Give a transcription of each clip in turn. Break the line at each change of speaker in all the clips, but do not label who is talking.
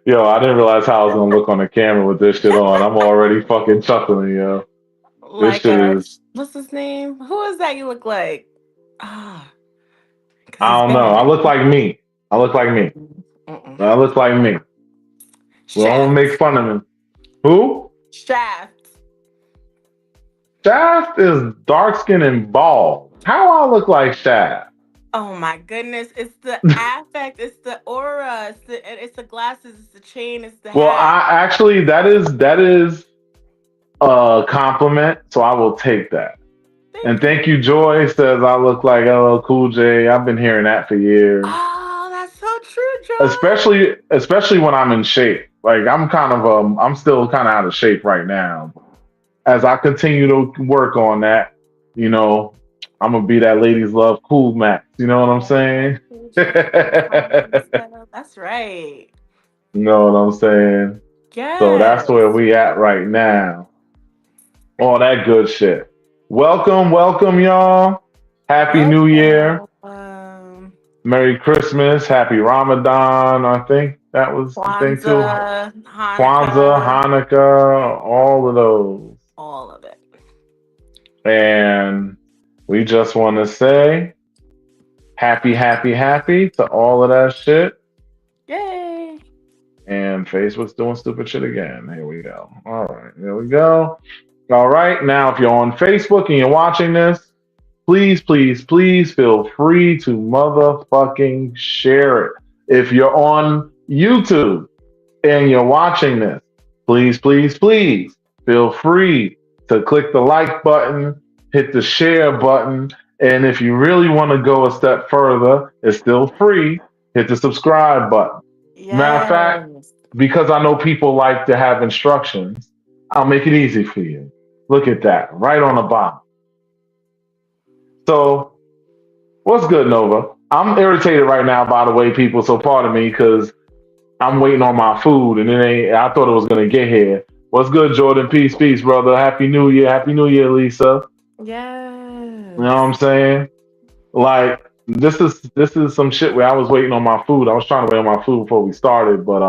Yo, I didn't realize how I was gonna look on the camera with this shit on. I'm already fucking chuckling, yo. This
Like
shit is,
what's his name? Who is that you look like? Ah, because
I
it's
don't know. I
bad.
look like me. I look like me.
Mm-mm.
I look like me. We don't make
Shaft.
fun of him. Who?
Shaft.
Shaft is dark skinned and bald. How I look like Shaft?
Oh my goodness. It's the affect, it's the aura, it's the glasses, it's the chain, it's the
Well,
hat.
I actually that is a compliment, so I will take that. And
Thank you.
thank you, Joy says I look like LL Cool J. I've been hearing that for years.
Oh, that's so true, Joy.
Especially when I'm in shape. Like I'm still kind of out of shape right now. As I continue to work on that, you know, I'm gonna be that ladies love cool Max. You know what I'm
Oh,
saying?
Cool
You
J, YSL. That's right.
know what I'm saying? So that's where
Yes.
we at right now. All that good shit. Welcome, welcome, y'all. Happy New Year.
Welcome.
Merry Christmas. Happy Ramadan. I think that was the thing too.
Kwanzaa,
Kwanzaa,
Hanukkah,
Hanukkah, all of those.
all of it.
And we just want to say happy, happy, happy to all of that shit.
Yay.
And Facebook's doing stupid shit again. Here we go. All right, here we go. All right, now if you're on Facebook and you're watching this, please, please, please feel free to motherfucking share it. If you're on YouTube and you're watching this, please, please, please feel free to click the like button, hit the share button, and if you really want to go a step further, it's still free. Hit the subscribe button. Matter of fact,
Yes.
because I know people like to have instructions, I'll make it easy for you. Look at that, right on the bottom. So, what's good, Nova? I'm irritated right now, by the way, people. So, pardon me, because I'm waiting on my food, and it ain't. I thought it was gonna get here. What's good, Jordan? Peace, peace, brother. Happy New Year. Happy New Year, Lisa. You know what I'm
Yes.
saying? Like this is some shit where I was waiting on my food. I was trying to wait on my food before we started, but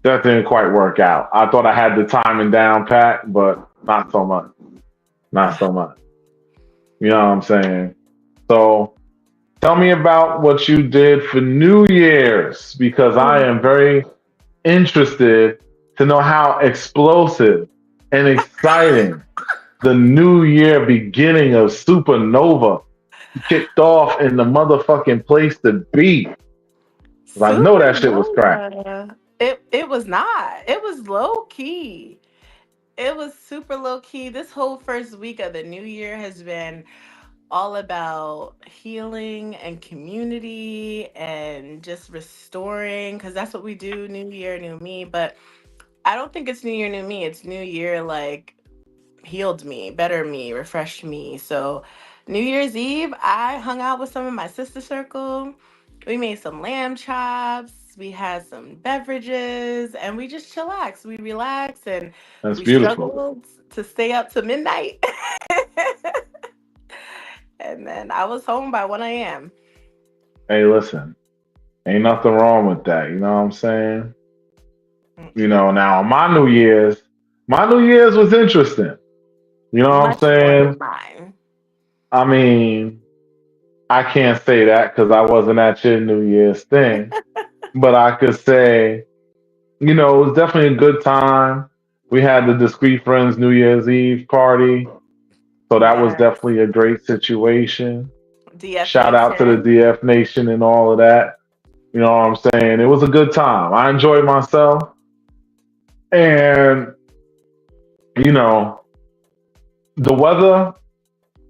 that didn't quite work out. I thought I had the timing down pat, but not so much. Not so much. You know what I'm saying? So tell me about what you did for New Year's because I am very interested to know how explosive and exciting the New Year beginning of Supernova kicked off in the motherfucking place to be. 'Cause I know that shit was crack.
Supernova. It was not. It was low key. It was super low key. This whole first week of the new year has been all about healing and community and just restoring because that's what we do, new year, new me. But I don't think it's new year, new me. It's new year like healed me, better me, refreshed me. So New Year's Eve, I hung out with some of my sister circle. We made some lamb chops. We had some beverages and we just chillaxed. We relaxed and
That's
we
beautiful.
struggled to stay up to midnight. And then I was home by 1 a.m.
Hey, listen, ain't nothing wrong with that. You know what I'm saying? You know, now my New Year's was interesting. You know what I'm
Much more than
saying?
mine.
I mean, I can't say that because I wasn't at your New Year's thing, but I could say, you know, it was definitely a good time. We had the Discreet Friends New Year's Eve party, so that was
Yes.
definitely a great situation.
DF
Shout out to the
Nation.
DF Nation and all of that. You know what I'm saying? It was a good time. I enjoyed myself, and you know, the weather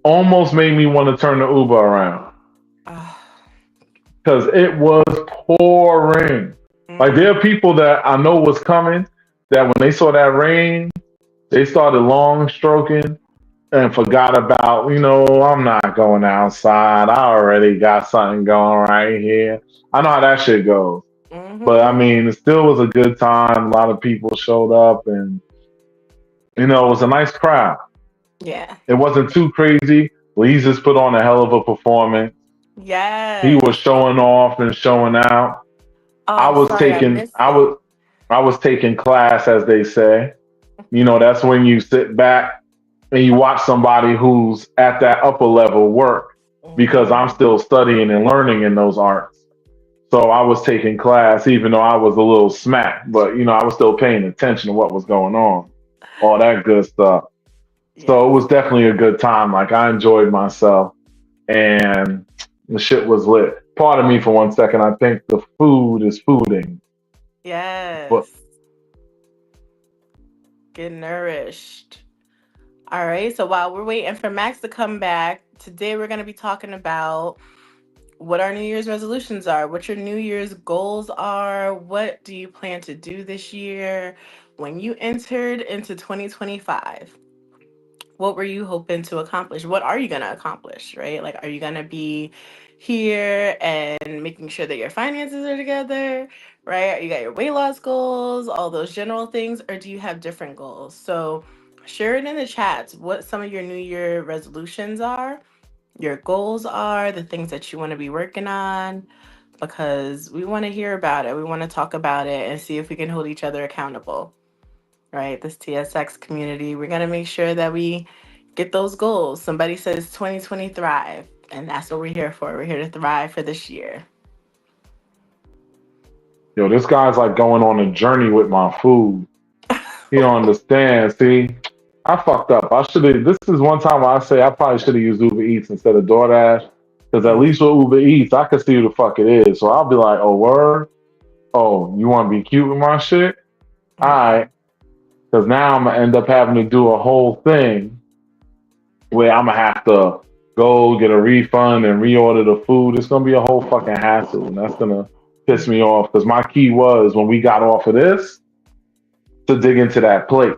almost made me want to turn the Uber around because it was pouring. Like there are
Mm-hmm.
people that I know was coming that when they saw that rain, they started long stroking and forgot about, you know, I'm not going outside. I already got something going right here. I know how that shit goes. But I
Mm-hmm.
mean, it still was a good time. A lot of people showed up and, you know, it was a nice crowd.
Yeah.
It wasn't too crazy. Lee just put on a hell of a performance. He
Yes.
was showing off and showing out.
Oh,
I
I'm
was
sorry, I
taking
missed it.
I was taking class, as they say. You know, that's when you sit back and you watch somebody who's at that upper level work, because I'm
Hmm.
still studying and learning in those arts. So I was taking class, even though I was a little smacked, but you know, I was still paying attention to what was going on, all that good stuff. So it
Yes.
was definitely a good time. Like I enjoyed myself, and the shit was lit. Pardon me for 1 second. I think the food is fooding, but
Yes. Get nourished. All right. So while we're waiting for Max to come back, today we're going to be talking about what our New Year's resolutions are, what your New Year's goals are, what do you plan to do this year when you entered into 2025. What were you hoping to accomplish? What are you going to accomplish, right? Like, are you going to be here and making sure that your finances are together, right? You got your weight loss goals, all those general things, or do you have different goals? So, share it in the chats what some of your New Year resolutions are, your goals are, the things that you want to be working on, because we want to hear about it. We want to talk about it and see if we can hold each other accountable, right? This TSX community, we're going to make sure that we get those goals. Somebody says 2020 thrive, and that's what we're here for. We're here to thrive for this year.
yo, this guy's like going on a journey with my food. You don't understand. See, I fucked up. I should have. This is one time where I say I probably should have used Uber Eats instead of DoorDash. Because at least with Uber Eats, I can see who the fuck it is. So I'll be like, oh, word? Oh, you want to be cute with my shit? All
Mm-hmm.
right. Because now I'm going to end up having to do a whole thing where I'm going to have to go get a refund and reorder the food. It's going to be a whole fucking hassle. And that's going to piss me off. Because my key was when we got off of this to dig into that plate.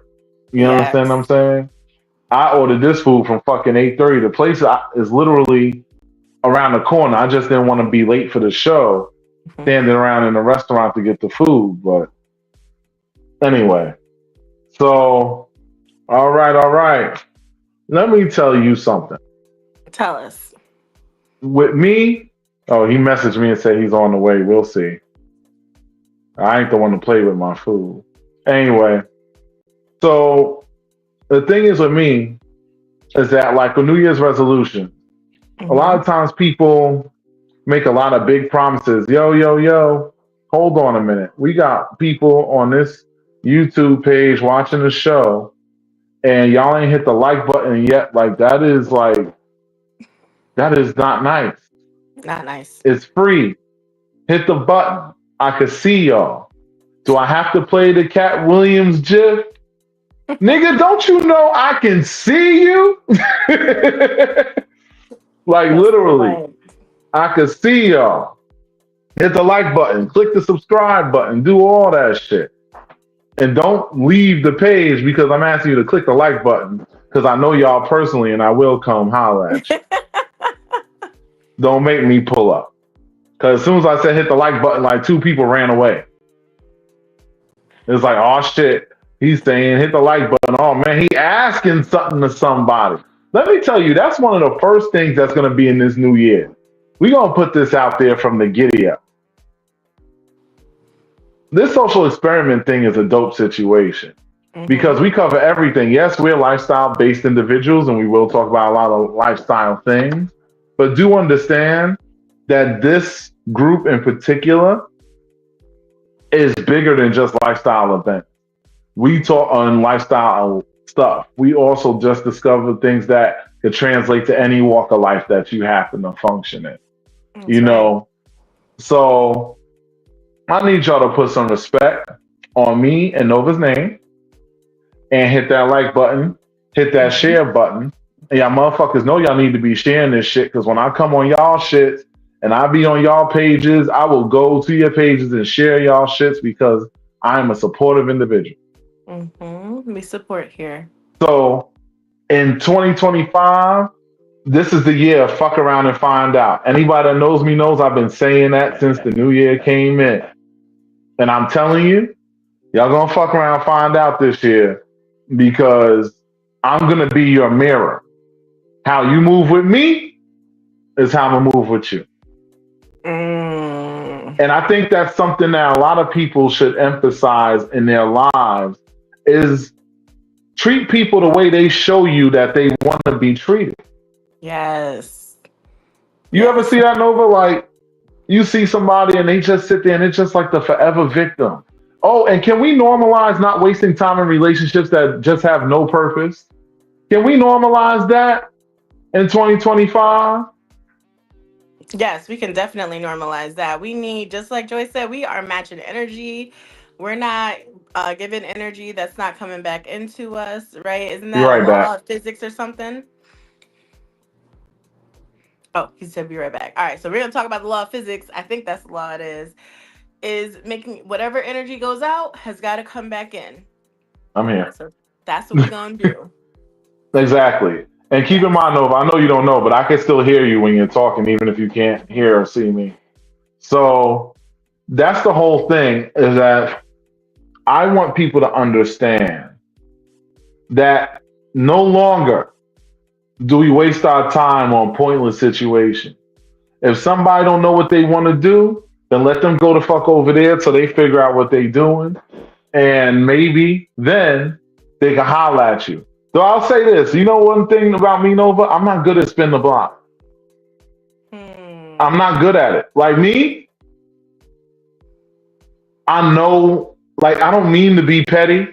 You understand what I'm
Yes.
saying? I ordered this food from fucking 8:30. The place is literally around the corner. I just didn't want to be late for the show,
Mhm.
standing around in the restaurant to get the food. But anyway, so all right. Let me tell you something.
Tell us.
With me, oh, he messaged me and said he's on the way. We'll see. I ain't the one to play with my food. Anyway, so the thing is with me is that like a New Year's resolution, a lot
Hmm.
of times people make a lot of big promises. Yo, hold on a minute. We got people on this YouTube page watching the show, and y'all ain't hit the like button yet. That is not nice.
Not nice.
It's free. Hit the button. I can see y'all. Do I have to play the Cat Williams gif? Nigga, don't you know I can see you? Like
That's
literally,
right.
I can see y'all. Hit the like button, click the subscribe button, do all that shit. And don't leave the page because I'm asking you to click the like button because I know y'all personally and I will come holler at you. Don't make me pull up. Because as soon as I said hit the like button, like two people ran away. It's like, oh shit, he's saying hit the like button. Oh man, he asking something to somebody. Let me tell you, that's one of the first things that's going to be in this new year. We're going to put this out there from the giddy up. This social experiment thing is a dope situation because
Hmm.
we cover everything. Yes, we're lifestyle based individuals and we will talk about a lot of lifestyle things, but do understand that this group in particular is bigger than just lifestyle events. We talk on lifestyle stuff. We also just discovered things that could translate to any walk of life that you happen to function in. You
That's right.
know, so I need y'all to put some respect on me and Nova's name and hit that like button, hit that
Hmm.
share button. And y'all motherfuckers know y'all need to be sharing this shit because when I come on y'all shit and I be on y'all pages, I will go to your pages and share y'all shits because I'm a supportive individual.
We support here.
So in 2025, this is the year of fuck around and find out. Anybody that knows me knows I've been saying that since the new year came in. And I'm telling you, y'all gonna fuck around and find out this year because I'm gonna be your mirror. How you move with me is how I'm gonna move with you.
Mm.
And I think that's something that a lot of people should emphasize in their lives is treat people the way they show you that they want to be treated.
Yes.
You ever
Yes.
see that, Nova? Like, you see somebody and they just sit there and it's just like the forever victim. Oh, and can we normalize not wasting time in relationships that just have no purpose? Can we normalize that in 2025?
Yes, we can definitely normalize that. We need, just like Joy said, we are matching energy. We're not giving energy that's not coming back into us, right? Isn't
Be
that a
right
law
back.
of physics or something? Oh, he said be right back. All right, so we're gonna talk about the law of physics. I think that's the law it is making whatever energy goes out has got to come back in.
I'm here.
So that's what we're gonna do.
Exactly. And keep in
Yes.
mind, Nova, I know you don't know, but I can still hear you when you're talking, even if you can't hear or see me. So that's the whole thing is that I want people to understand that no longer do we waste our time on pointless situations. If somebody don't know what they want to do, then let them go the fuck over there till they figure out what they doing. And maybe then they can holler at you. So I'll say this. You know one thing about me, Nova? I'm not good at spin the block. I'm
Hmm.
not good at it. Like me, I know, like I don't mean to be petty,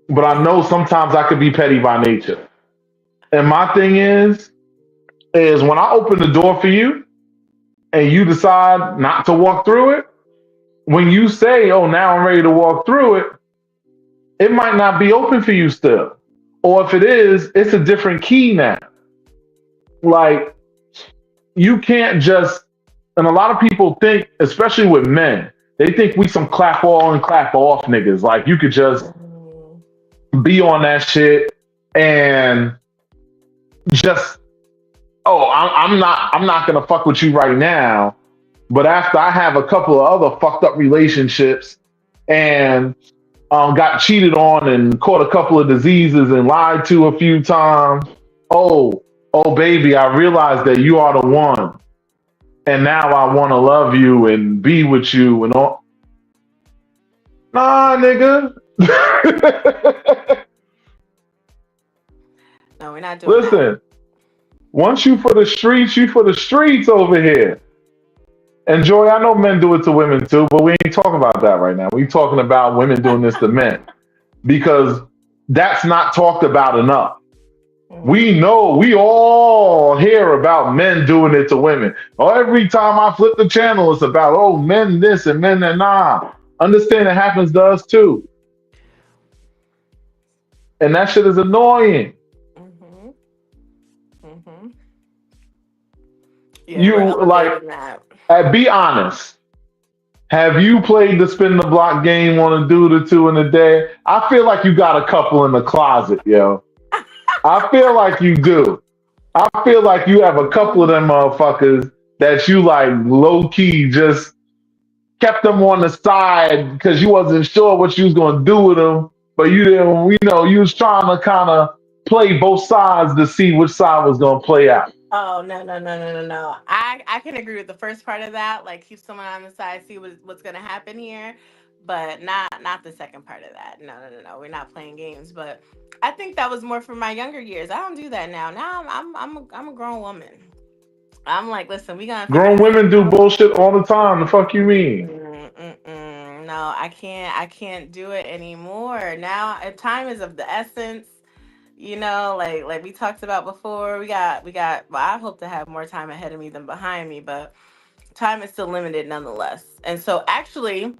but I know sometimes I could be petty by nature. And my thing is when I open the door for you and you decide not to walk through it, when you say, oh, now I'm ready to walk through it, it might not be open for you still. Or if it is, it's a different key now. Like, you can't just, and a lot of people think, especially with men, they think we some clap on and clap off niggas. Like, you could just
Hmm.
be on that shit and just, oh, I'm not gonna fuck with you right now. But after I have a couple of other fucked up relationships and got cheated on and caught a couple of diseases and lied to a few times. Oh, oh, baby, I realized that you are the one, and now I want to love you and be with you and all. Nah, nigga.
No, we're not doing that.
Listen, once you for the streets, you for the streets over here. And Joy, I know men do it to women too, but we ain't talking about that right now. We talking about women doing this to men because that's not talked about enough.
Hmm.
We know, we all hear about men doing it to women. Oh, every time I flip the channel, it's about, oh, men this and men that. Nah. Understand it happens to us too. And that shit is annoying.
Hmm. Hmm. Yeah, we're
You, like,
elevating that.
be honest. Have you played the spin the block game on a dude or two in a day? I feel like you got a couple in the closet, yo. I feel like you do. I feel like you have a couple of them motherfuckers that you like low key just kept them on the side because you wasn't sure what you was gonna do with them, but you didn't. You know, you was trying to kind of play both sides to see which side was gonna play out.
Oh no, no, no, no, no, no. I can agree with the first part of that. Like keep someone on the side, see what's gonna happen here, but not the second part of that. No, no, no, no. We're not playing games. But I think that was more for my younger years. I don't do that now. Now I'm a grown woman. I'm like, listen, we gonna figure
Grown
this
women do
out.
bullshit all the time. The fuck you mean?
Mm-mm, mm-mm. No, I can't do it anymore. Now, time is of the essence. Like we talked about before, we got. Well, I hope to have more time ahead of me than behind me, but time is still limited nonetheless. And so, actually,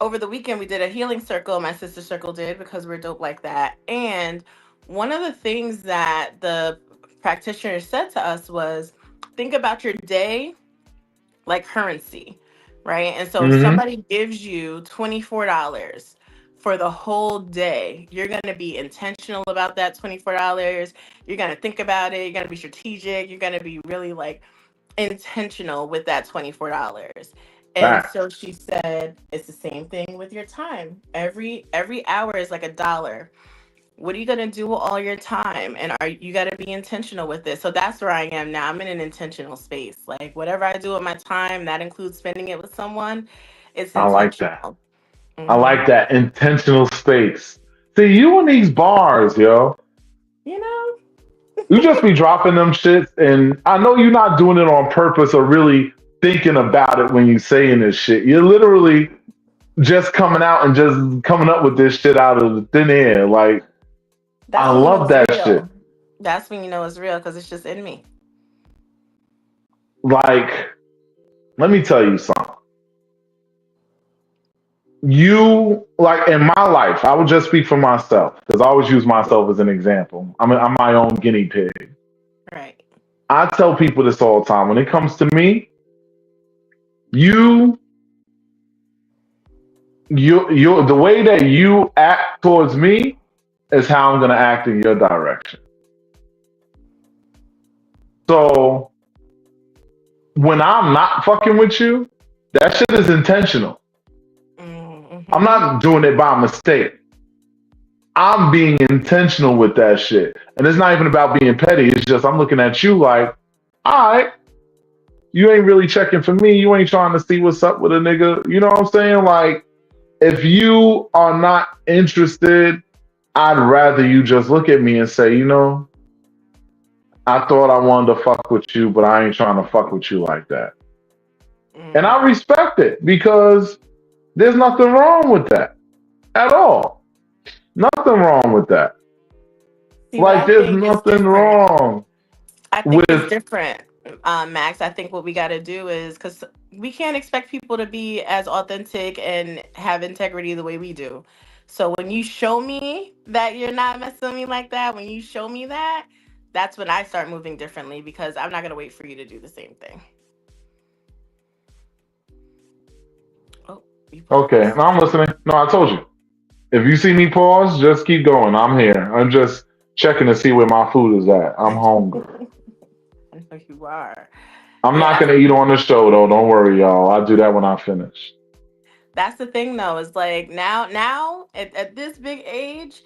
over the weekend we did a healing circle. My sister circle did because we're dope like that. And one of the things that the practitioner said to us was, think about your day like currency, right? And so if
Hmm.
somebody gives you $24 for the whole day, you're going to be intentional about that $24. You're going to think about it. You're going to be strategic. You're going to be really like intentional with that $24. And
Facts.
so she said it's the same thing with your time. Every hour is like a dollar. What are you gonna do with all your time? And are you gotta be intentional with it. So that's where I am now. I'm in an intentional space. Like whatever I do with my time, that includes spending it with someone, it's
I like that.
intentional.
I
Hmm.
like that intentional space. See, you in these bars, yo.
You know?
You just be dropping them shits, and I know you're not doing it on purpose or really thinking about it when you saying this shit. You're literally just coming out and just coming up with this shit out of thin air. Like, I
That's when you know
love
it's
that shit.
real. That's when you know it's real because it's just in me.
Like, let me tell you something. You, like, in my life, I would just speak for myself because I always use myself as an example. I'm my own guinea pig.
Right.
I tell people this all the time. When it comes to me, you you the way that you act towards me is how I'm gonna act in your direction. So when I'm not fucking with you, that shit is intentional. I'm
Mm-hmm.
not doing it by mistake. I'm being intentional with that shit. And it's not even about being petty. It's just I'm looking at you like, all right, you ain't really checking for me. You ain't trying to see what's up with a nigga. You know what I'm saying? Like, if you are not interested, I'd rather you just look at me and say, I thought I wanted to fuck with you, but I ain't trying to fuck with you like that. And I
Mm.
respect it because there's nothing wrong with that at all. Nothing wrong with that.
See, what
Like,
I
there's
think is
nothing
different.
wrong
I think it's
with,
different, Max. I think what we got to do is because we can't expect people to be as authentic and have integrity the way we do. So when you show me that you're not messing with me like that, when you show me that, that's when I start moving differently because I'm not gonna wait for you to do the same thing. Oh, you
okay,
paused.
now I'm listening. No, I told you. If you see me pause, just keep going. I'm here. I'm just checking to see where my food is at. I'm hungry.
I know you are.
I'm
Yeah,
not
that's
going
the
to eat on the show, though. Don't worry, y'all. I'll do that when I finish.
that's the thing though. It's like now at this big age,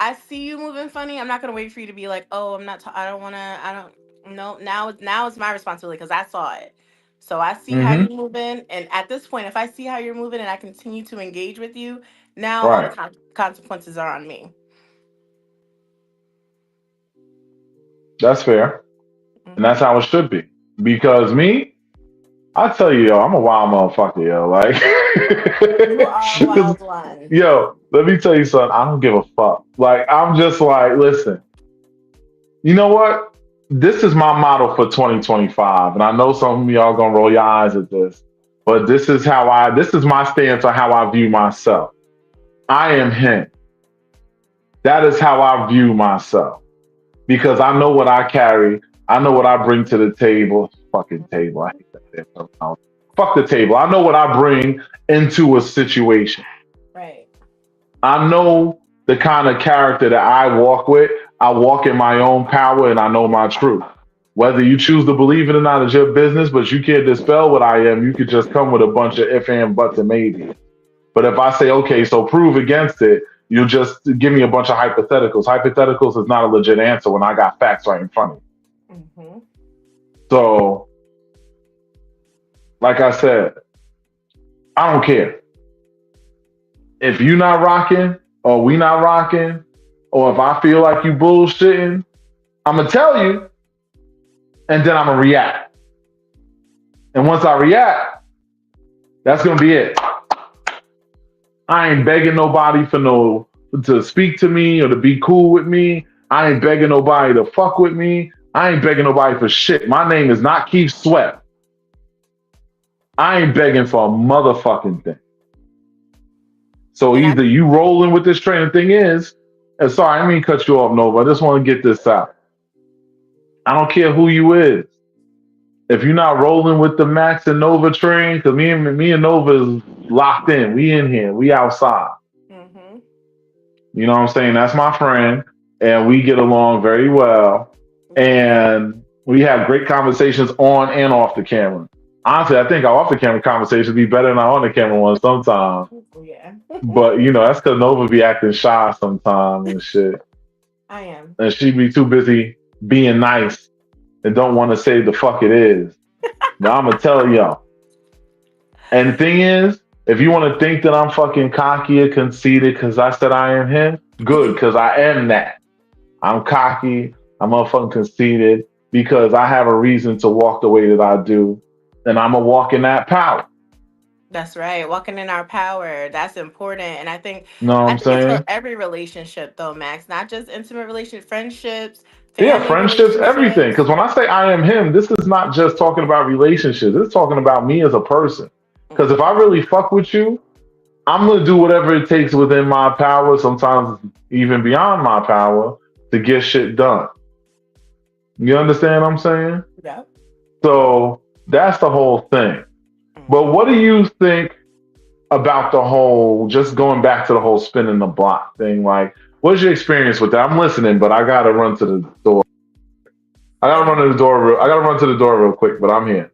I see you moving funny. I'm not gonna wait for you to be like, oh, I'm not. I don't want to. I don't. No. Now it's my responsibility because I saw it. So I see how
Hmm.
you're moving, and at this point, if I see how you're moving and I continue to engage with you, now all the
Right.
consequences are on me.
That's fair. And that's
Hmm.
how it should be. Because me, I tell you, yo, I'm a wild motherfucker, yo. Like,
You are a wild one.
yo, let me tell you something. I don't give a fuck. Like, I'm just like, listen, you know what? This is my motto for 2025. And I know some of y'all gonna roll your eyes at this, but this is my stance on how I view myself. I am him. That is how I view myself because I know what I carry. I know what I bring to the table. Fucking table. I hate that damn. Fuck the table. I know what I bring into a situation.
Right.
I know the kind of character that I walk with. I walk in my own power and I know my truth. Whether you choose to believe it or not is your business, but you can't dispel what I am. You could just come with a bunch of if and buts and maybe. But if I say, okay, so prove against it, you'll just give me a bunch of hypotheticals. Hypotheticals is not a legit answer when I got facts right in front of me.
Hmm.
So, like I said, I don't care. If you not rocking or we not rocking, or if I feel like you bullshitting, I'm gonna tell you, and then I'm gonna react. And once I react, that's gonna be it. I ain't begging nobody for no to speak to me or to be cool with me. I ain't begging nobody to fuck with me. I ain't begging nobody for shit. My name is not Keith Sweat. I ain't begging for a motherfucking thing. So
And I
either you rolling with this train. The thing is, and sorry, I mean cut you off, Nova. I just want to get this out. I don't care who you is. If you're not rolling with the Max and Nova train, because me and Nova is locked in. We in here. We outside.
hmm
You know what I'm saying? That's my friend, and we get along very well.
yes.
And we have great conversations on and off the camera. Honestly, I think our off the camera conversations be better than our on the camera ones sometimes.
Yeah.
But that's because Nova be acting shy sometimes and shit.
I am.
and she be too busy being nice and don't want to say the fuck it is. Now I'm gonna tell y'all. And the thing is, if you want to think that I'm fucking cocky or conceited because I said I am him, good, because I am that. I'm cocky. I'm motherfucking conceited because I have a reason to walk the way that I do, and I'm gonna walk in that power.
That's right. Walking in our power. That's important. And
You know what
I
I'm
think it's for
saying?
every relationship though, Max. Not just intimate relationship, friendships,
Yeah,
family
friendships, everything.
relationships.
Because when I say I am him, this is not just talking about relationships. It's talking about me as a person. Because if
Mm,
I really fuck with you, I'm gonna do whatever it takes within my power, sometimes even beyond my power, to get shit done. You understand what I'm saying?
yep.
So that's the whole thing. But
Hmm.
what do you think about the whole, just going back to the whole spinning the block thing? Like, what's your experience with that? I'm listening, but I gotta run to the door.
Okay.
I gotta run to the door real quick, but I'm here.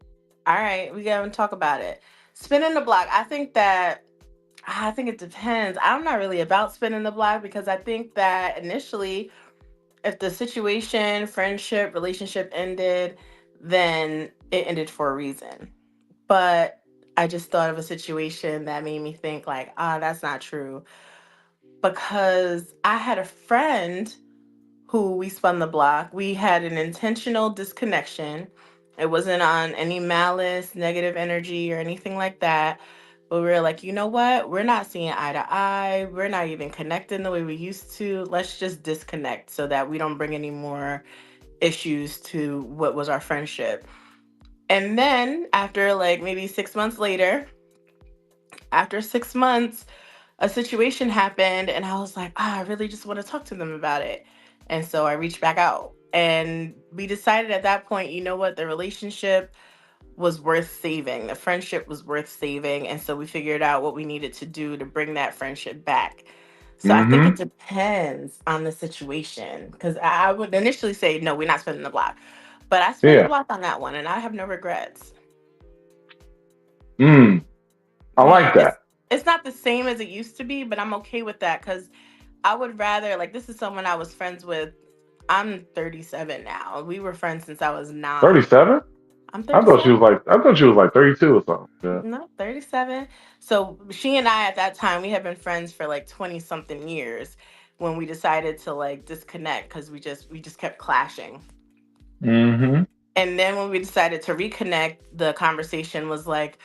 All right. We gotta talk about it. Spinning the block. I think it depends. I'm not really about spinning the block because I think that initially, if the situation, friendship, relationship ended, then it ended for a reason. But I just thought of a situation that made me think like, that's not true. Because I had a friend who we spun the block. We had an intentional disconnection. It wasn't on any malice, negative energy, or anything like that. But we were like, you know what? We're not seeing eye to eye. We're not even connecting the way we used to. Let's just disconnect so that we don't bring any more issues to what was our friendship. And then after like maybe 6 months later, after 6 months, a situation happened and I was like, I really just want to talk to them about it. And so I reached back out and we decided at that point, you know what, the relationship was worth saving. The friendship was worth saving. And so we figured out what we needed to do to bring that friendship back. So I think it
Mm-hmm.
depends on the situation. Because I would initially say, no, we're not spinning the block. But I spin the
Yeah.
block on that one and I have no regrets.
Mm. I
Yeah.
like that.
It's not the same as it used to be, but I'm okay with that because I would rather like this is someone I was friends with. I'm 37 now. We were friends since I was 9.
37?
I'm 37.
I thought she was like 32 or something. Yeah.
No, 37. So she and I at that time we had been friends for like 20 something years when we decided to like disconnect because we just kept clashing.
Mm-hmm.
And then when we decided to reconnect, the conversation was like,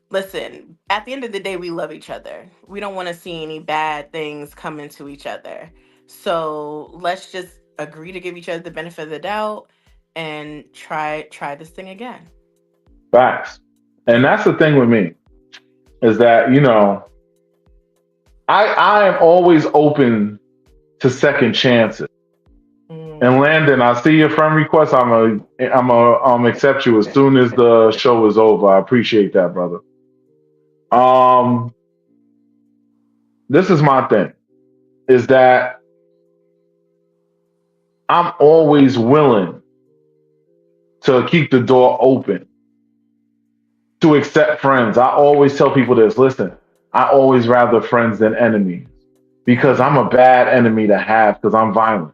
listen, at the end of the day, we love each other. We don't want to see any bad things come into each other. So let's just agree to give each other the benefit of the doubt and try this thing again.
Facts. And
Yeah.
that's the thing with me, is that, I am always open to second chances. And
Mm.
Landon, I see your friend request. I'm a accept you as soon as the show is over. I appreciate that, brother. Um, this is my thing, is that I'm always willing to keep the door open to accept friends. I always tell people this. Listen, I always rather friends than enemies because I'm a
Mm.
bad enemy to have because I'm violent.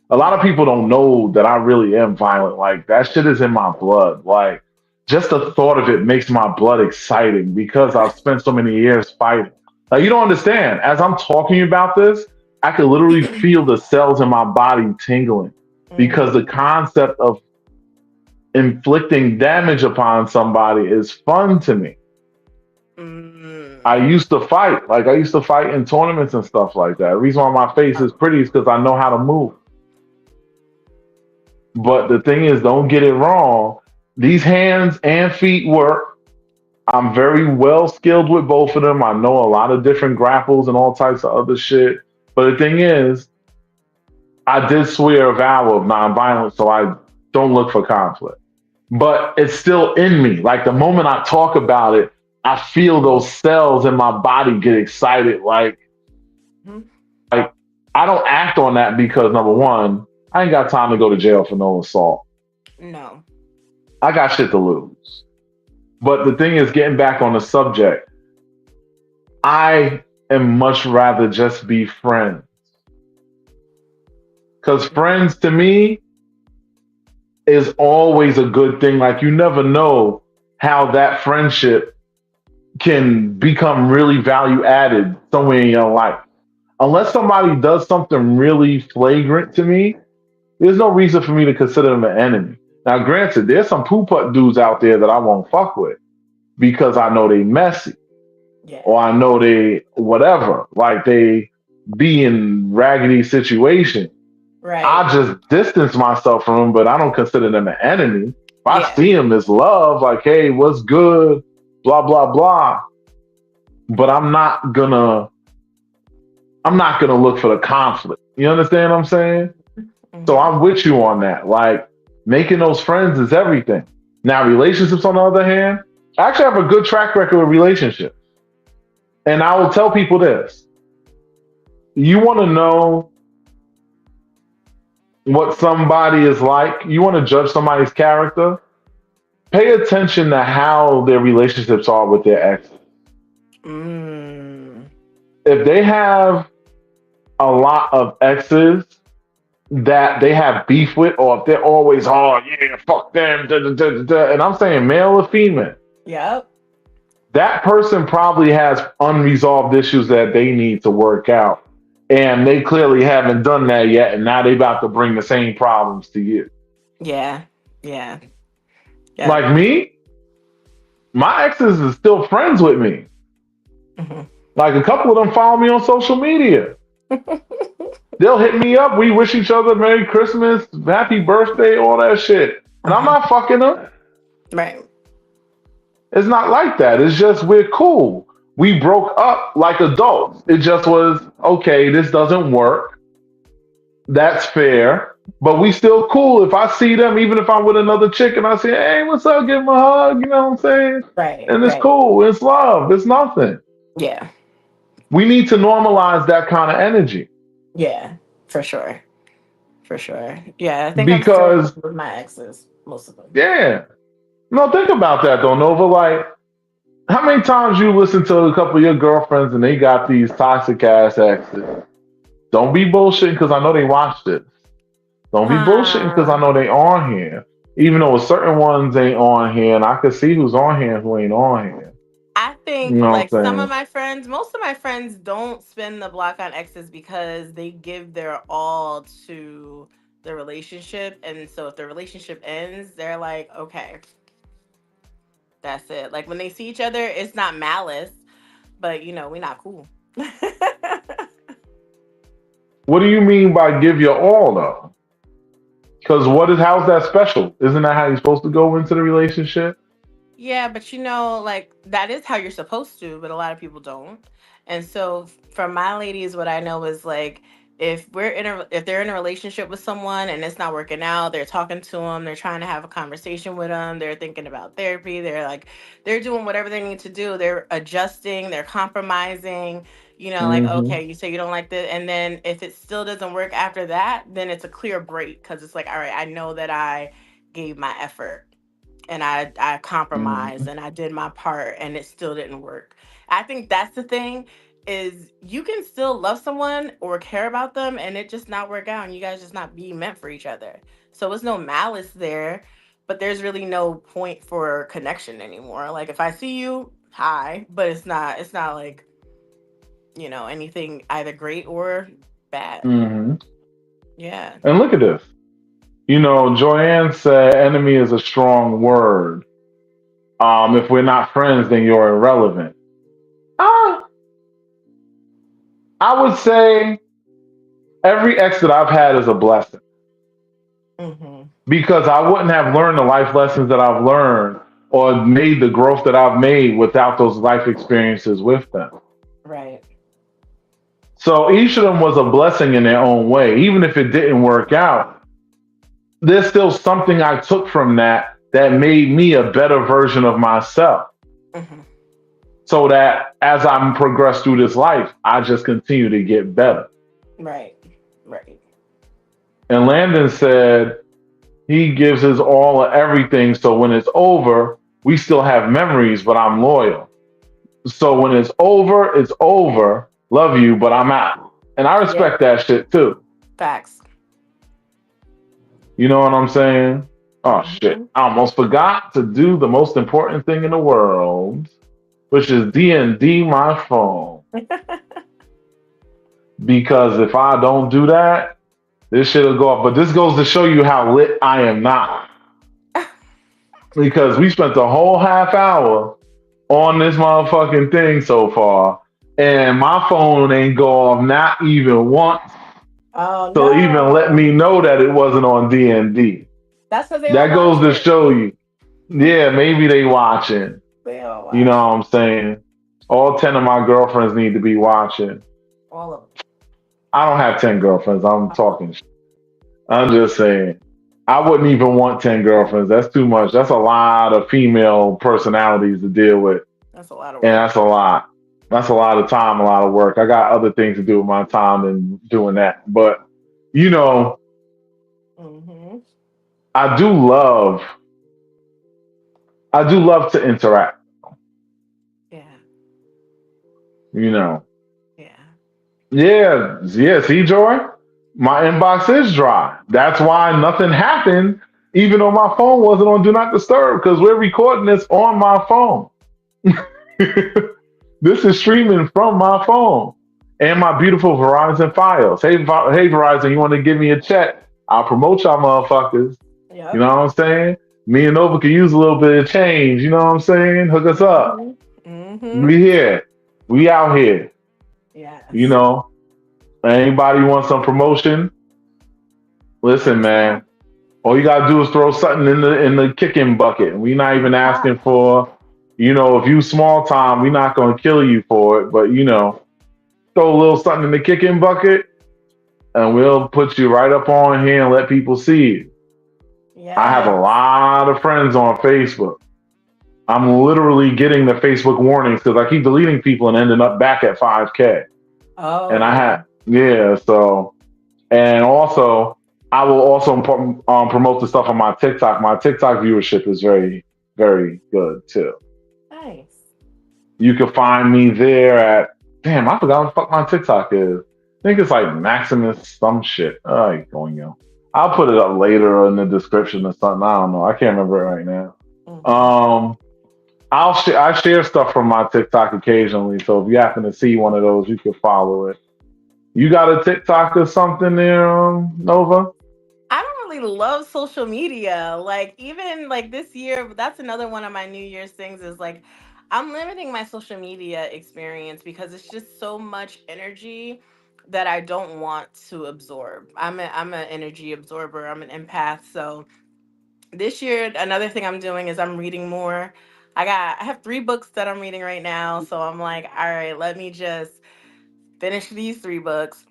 A lot of people don't know that I really am violent. Like that shit is in my blood. Like just the thought of it makes my blood exciting because I've spent so many years fighting. Like you don't understand. As I'm talking about this, I can literally feel the cells in my body tingling because the
Mm.
concept of inflicting damage upon somebody is fun to me. I
Mm.
used to fight. Like I used to fight in tournaments and stuff like that. The reason why my face is
Oh.
pretty is because I know how to move. But the thing is, don't get it wrong. These hands and feet work. I'm very well skilled with both of them. I know a lot of different grapples and all types of other shit. But the thing is, I did swear a vow of nonviolence, so I don't look for conflict. But it's still in me. Like the moment I talk about it, I feel those cells in my body get excited.
Mhm.
Like I don't act on that because number one, I ain't got time to go to jail for no assault.
No.
I got shit to lose. But the thing is, getting back on the subject, I am much rather just be friends Because friends to me is always a good thing. Like you never know how that friendship can become really value added somewhere in your life. Unless somebody does something really flagrant to me, there's no reason for me to consider them an enemy. Now, granted, there's some poo putt dudes out there that I won't fuck with because I know they messy
Yeah.
or I know they whatever, like they be in raggedy situations. I
Right.
just distance myself from them, but I don't consider them an enemy. If I
Yeah.
see them as love, like, hey, what's good, blah blah blah. But I'm not gonna look for the conflict. You understand what I'm saying? So
Hmm.
I'm with you on that. Like making those friends is everything. Now relationships, on the other hand, I actually have a good track record with relationships, and I will tell people this: you want to know what somebody is like, you want to judge somebody's character, pay attention to how their relationships are with their exes.
Mm.
If they have a lot of exes that they have beef with, or if they're always, oh, yeah, fuck them, da, da, da, da, da, and I'm saying male or female,
Yep.
that person probably has unresolved issues that they need to work out. And they clearly haven't done that yet. And now they about to bring the same problems to you.
Yeah. Yeah. Yep.
Like me, my exes are still friends with me.
Hmm.
Like a couple of them follow me on social media. They'll hit me up. We wish each other Merry Christmas, Happy Birthday, all that shit. And I'm
Hmm.
not fucking them.
Right.
It's not like that. It's just we're cool. We broke up like adults. It just was, okay, this doesn't work. That's fair. But we still cool. If I see them, even if I'm with another chick and I say, hey, what's up? Give them a hug. You know what I'm saying?
Right.
And it's
Right.
cool. It's love. It's nothing.
Yeah.
We need to normalize that kind of energy
Yeah. For sure. For sure. Yeah. I think I'm still
because,
with my exes, most of them.
yeah. No, think about that though, Nova. Like, how many times you listen to a couple of your girlfriends and they got these toxic ass exes? Don't be bullshitting because I know they watched it. Don't be bullshitting because I
Uh,
know they on here. Even though certain ones ain't on here, and I can see who's on here and who ain't on here.
I
You
think
know
like
what I'm
some of
saying?
my friends, most of my friends don't spin the block on exes because they give their all to the relationship. And so if the relationship ends, they're like, okay, that's it. Like when they see each other, it's not malice, but we're not cool.
What do you mean by give your all though? Because how's that special? Isn't that how you're supposed to go into the relationship?
Yeah, but like that is how you're supposed to, but a lot of people don't. And so for my ladies, what I know is like if they're in a relationship with someone and it's not working out, they're talking to them, they're trying to have a conversation with them, they're thinking about therapy, they're doing whatever they need to do, they're adjusting, they're compromising, like
Hmm.
okay, you say you don't like this, and then if it still doesn't work after that, then it's a clear break because it's like, all right, I know that I gave my effort and I compromised
Hmm.
and I did my part and it still didn't work. I think that's the thing is you can still love someone or care about them and it just not work out and you guys just not be meant for each other. So it's no malice there, but there's really no point for connection anymore. Like if I see you, hi, but it's not like, anything either great or bad.
Hmm.
Yeah.
And look at this. Joanne said enemy is a strong word. If we're not friends, then you're irrelevant. Uh, I would say every ex that I've had is a blessing
Mhm.
because I wouldn't have learned the life lessons that I've learned or made the growth that I've made without those life experiences with them.
Right.
So each of them was a blessing in their own way. Even if it didn't work out, there's still something I took from that made me a better version of myself.
Mhm.
So that as I'm progressed through this life, I just continue to get better.
Right. Right.
And Landon said he gives his all of everything. So when it's over, we still have memories, but I'm loyal. So when it's over, it's over. Love you, but I'm out. And I
Yeah.
respect that shit too.
Facts.
You know what I'm saying? Oh shit!
Hmm.
I almost forgot to do the most important thing in the world, which is D&D my phone. Because if I don't do that, this shit'll go up. But this goes to show you how lit I am not. Because we spent the whole half hour on this motherfucking thing so far, and my phone ain't go off not even once
Oh
to even let
no.
me know that it wasn't on D&D.
That's because they all
That
watch
goes to
it.
show you. Yeah, maybe they watching.
They all
You know
watch
what
it.
I'm saying? All 10 of my girlfriends need to be watching.
All of
I don't have 10 girlfriends. I'm talking shit. I'm just saying. I wouldn't even want 10 girlfriends. That's too much. That's a lot of female personalities to deal with.
That's a lot of
And
work.
that's a lot. That's a lot of time, a lot of work. I got other things to do with my time than doing that. But, you know,
Hmm.
I do love, I do love to interact,
Yeah.
you know.
Yeah.
Yeah, yeah, see, Joy? My inbox is dry. That's why nothing happened, even though my phone wasn't on Do Not Disturb, because we're recording this on my phone. This is streaming from my phone and my beautiful Verizon files. Hey, hey, Verizon, you want to give me a check? I'll promote y'all motherfuckers. You know
Yep.
what I'm saying? Me and Nova could use a little bit of change. You know what I'm saying? Hook us up.
Hmm. Hmm.
We here. We out here. You
Yes.
know, anybody want some promotion?
Let
Listen,
us
man.
know.
All you gotta do is throw something in the kicking bucket. We're not even
Ah,
asking for, if you small time, we're not gonna kill you for it. But throw a little something in the kicking bucket, and we'll put you right up on here and let people see you. I have a
yes.
lot of friends on Facebook. I'm literally getting the Facebook warnings because I keep deleting people and ending up back at 5K. And I had,
Oh.
yeah, so, and also, I will also promote the stuff on my TikTok. My TikTok viewership is very, very good too.
Nice.
You can find me there at, damn, I forgot what the fuck my TikTok is. I think it's like Maximus some shit. Oh, going yo. I'll put it up later in the description or something. I don't know. I can't remember it right now.
Hmm.
Um, I share stuff from my TikTok occasionally, so if you happen to see one of those, you can follow it. You got a TikTok or something there, Nova?
I don't really love social media. Like even like this year, that's another one of my New Year's things is like I'm limiting my social media experience because it's just so much energy that I don't want to absorb. I'm an energy absorber. I'm an empath. So this year another thing I'm doing is I'm reading more. I have 3 books that I'm reading right now. So I'm like, all right, let me just finish these 3 books,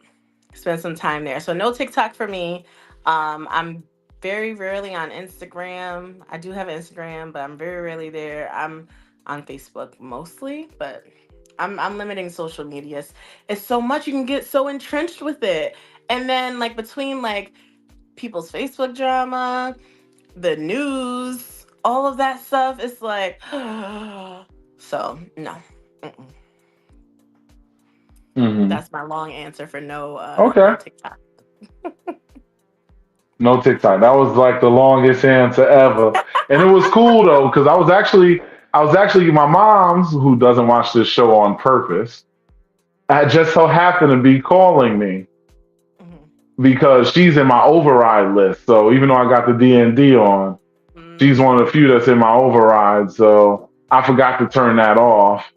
spend some time there. So no TikTok for me. I'm very rarely on Instagram. I do have Instagram, but I'm very rarely there. I'm on Facebook mostly, but I'm limiting social media. It's so much you can get so entrenched with it. And then like between like people's Facebook drama, the news, all of that stuff, it's like so no. Mm-mm.
Hmm.
That's my long answer for no
Okay.
no TikTok.
No TikTok. That was like the longest answer ever, and it was cool though because I was actually my mom's who doesn't watch this show on purpose. I just so happened to be calling me
Mhm.
because she's in my override list. So even though I got the D&D on, she's one of the
Mm.
few that's in my override. So I forgot to turn that off.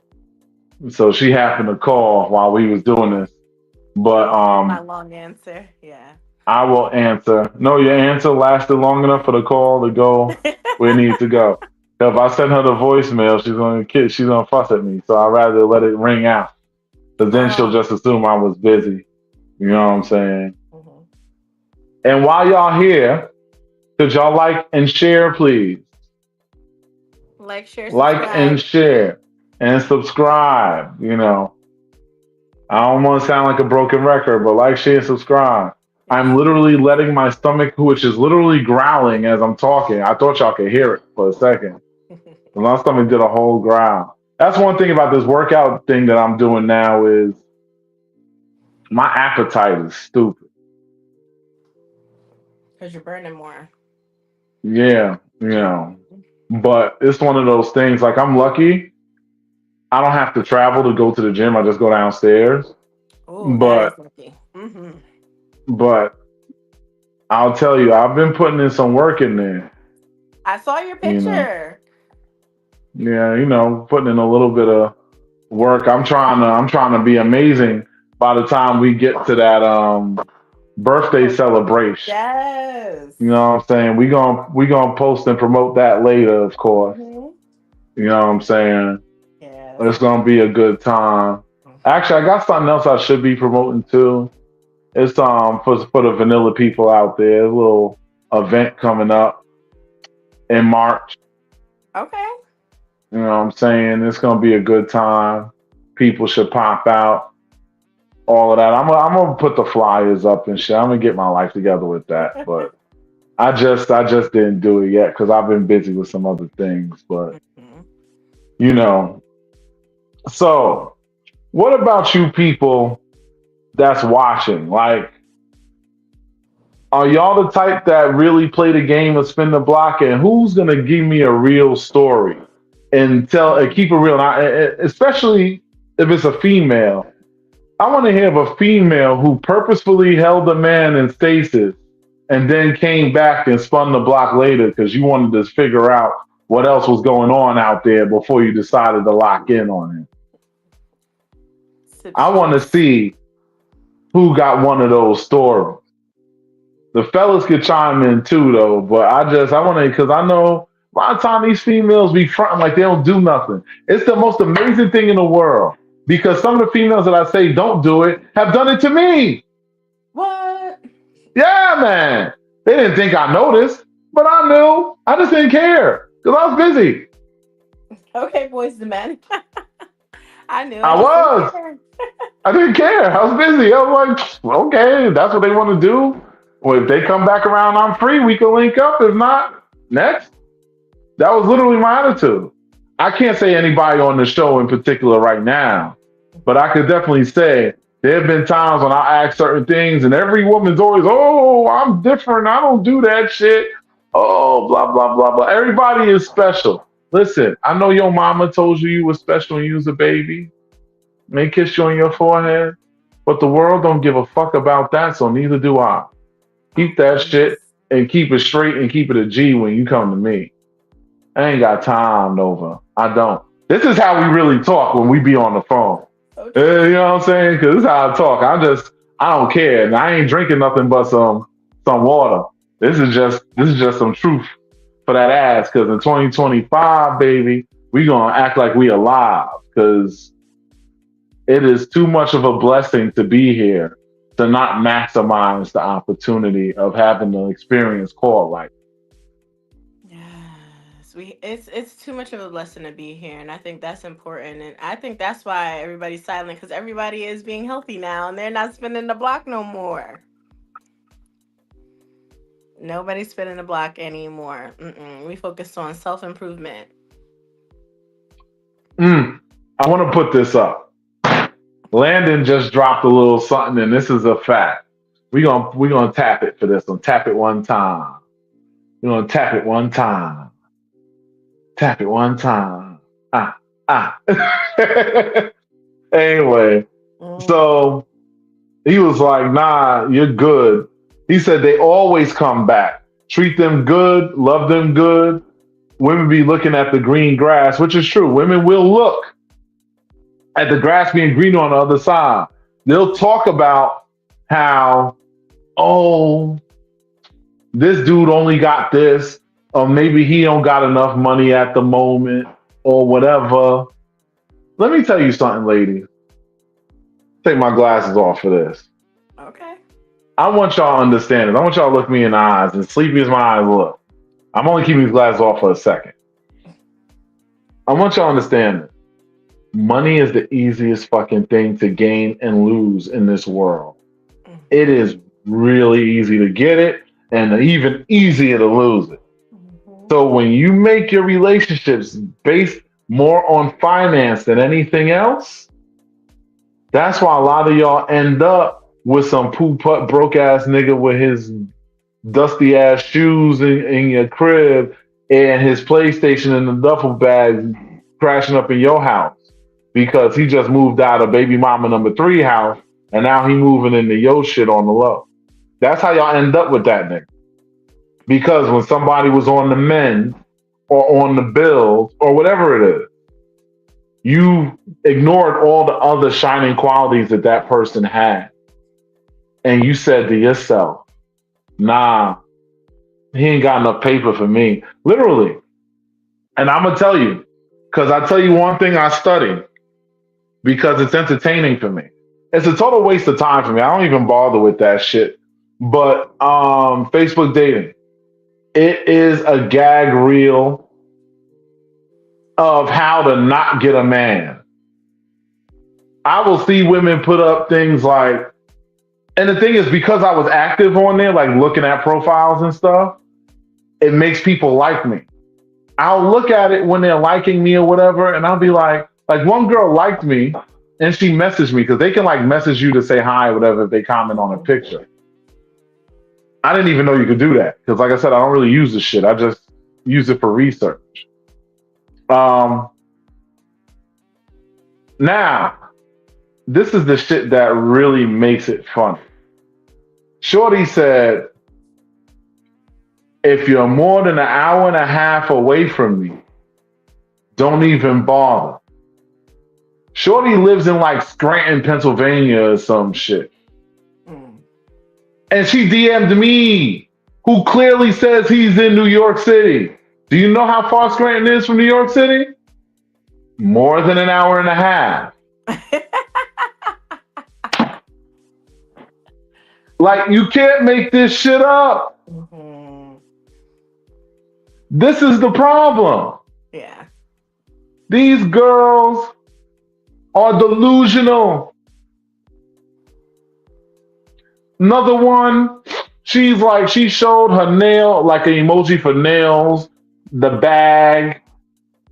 So she happened to call while we was doing this. But
So my long answer, yeah.
I will answer. No, your answer lasted long enough for the call to go where it needs to go. If I send her the voicemail, she's gonna fuss at me. So I'd rather let it ring out. Because then she'll
Oh,
just assume I was busy. You know what I'm
right.
saying?
Hmm.
And while y'all here, could y'all like and share, please?
Like, share,
Like and
subscribe.
share and subscribe. I don't want to sound like a broken record, but like, share, subscribe. I'm
Yes.
literally letting my stomach, which is literally growling as I'm talking. I thought y'all could hear it for a second. My stomach did a whole growl. That's one thing about this workout thing that I'm doing now is my appetite is stupid.
Because you're burning more.
Yeah, but it's one of those things. Like I'm lucky. I don't have to travel to go to the gym. I just go downstairs.
Oh, that is
But
lucky. Mm-hmm.
but I'll tell you, I've been putting in some work in there.
I saw your
You know,
picture.
yeah, putting in a little bit of work. I'm trying to be amazing by the time we get to that birthday celebration.
Yes.
You know what I'm saying? We gonna post and promote that later, of course.
Mm-hmm.
You know what I'm saying?
Yes.
It's gonna be a good time. Actually, I got something else I should be promoting too. It's for the vanilla people out there, a little event coming up in March.
Okay.
You know what I'm saying? It's gonna be a good time. People should pop out. All of that. I'm gonna put the flyers up and shit. I'm gonna get my life together with that. But I just didn't do it yet because I've been busy with some other things. But
Mhm.
you know, so what about you people that's watching? Like, are y'all the type that really play the game of spin the block? And who's gonna give me a real story and tell and keep it real? And especially if it's a female. I want to hear of a female who purposefully held a man in stasis and then came back and spun the block later because you wanted to figure out what else was going on out there before you decided to lock in on him.
Sip
I want to
juice.
see who got one of those stories. The fellas could chime in too, though, but I want to because I know a lot of time these females be fronting like they don't do nothing. It's the most amazing thing in the world because some of the females that I say don't do it have done it to me.
What?
Yeah, man. They didn't think I noticed, but I knew. I just didn't care because I was busy.
Okay, boys the men. I knew. I
I
just didn't
was.
care.
I didn't care. I was busy. I was like, well, okay, that's what they want to do. Well, if they come back around, I'm free. We can link up. If not, next. That was literally my attitude. I can't say anybody on the show in particular right now, but I could definitely say there have been times when I ask certain things, and every woman's always, "Oh, I'm different. I don't do that shit." Oh, blah blah blah blah. Everybody is special. Listen, I know your mama told you were special when you was a baby. May kiss you on your forehead, but the world don't give a fuck about that, so neither do I.
Oh
Keep that shit
goodness.
and keep it straight and keep it a G when you come to me. I ain't got time, Nova. I don't. This is how we really talk when we be on the phone.
Okay.
You know what I'm saying? Because this is how I talk. I don't care. And I ain't drinking nothing but some water. This is just some truth for that ass. Because in 2025, baby, we gonna act like we alive. Because it is too much of a blessing to be here to not maximize the opportunity of having the experience called life.
Yes, it's too much of a blessing to be here, and I think that's important, and I think that's why everybody's silent because everybody is being healthy now, and they're not spinning the block no more. Nobody's spinning the block anymore. We focus on self improvement.
Mm, I want to put this up. Landon just dropped a little something, and this is a fact. We gonna tap it for this one. Tap it one time. We're gonna tap it one time. Tap it one time. Ah ah. Anyway,
Mm.
so he was like, "Nah, you're good." He said they always come back. Treat them good, love them good. Women be looking at the green grass, which is true. Women will look at the grass being green on the other side. They'll talk about how, oh, this dude only got this, or maybe he don't got enough money at the moment, or whatever. Let me tell you something, ladies. Take my glasses off for this.
Okay.
I want y'all to understand it. I want y'all to look me in the eyes, and sleepy as my eyes look. I'm only keeping these glasses off for a second. I want y'all to understand it. Money is the easiest fucking thing to gain and lose in this world. It
Mhm.
is really easy to get it and even easier to lose it.
Mhm.
So when you make your relationships based more on finance than anything else, that's why a lot of y'all end up with some poo putt broke ass nigga with his dusty ass shoes in your crib and his PlayStation in the duffel bag crashing up in your house because he just moved out of baby mama number three house and now he moving into your shit on the low. That's how y'all end up with that nigga. Because when somebody was on the mend or on the bills or whatever it is, you ignored all the other shining qualities that that person had. And you said to yourself, nah, he ain't got enough paper for me. Literally. And I'm going to tell you, because I tell you one thing I study because it's entertaining for me. It's a total waste of time for me. I don't even bother with that shit. But Facebook dating, it is a gag reel of how to not get a man. I will see women put up things like, and the thing is, because I was active on there, like looking at profiles and stuff, it makes people like me. I'll look at it when they're liking me or whatever, and I'll be like one girl liked me, and she messaged me because they can like message you to say hi or whatever if they comment on a picture. I didn't even know you could do that because, like I said, I don't really use this shit. I just use it for research. Um, Now, this is the shit that really makes it fun. Shorty said, if you're more than an hour and a half away from me, don't even bother. Shorty lives in like Scranton, Pennsylvania or some shit.
Mm.
And she DM'd me, who clearly says he's in New York City. Do you know how far Scranton is from New York City? More than an hour and a half. Like, you can't make this shit up.
Mm-hmm.
This is the problem.
Yeah.
These girls are delusional. Another one, she showed her nail, like an emoji for nails, the bag,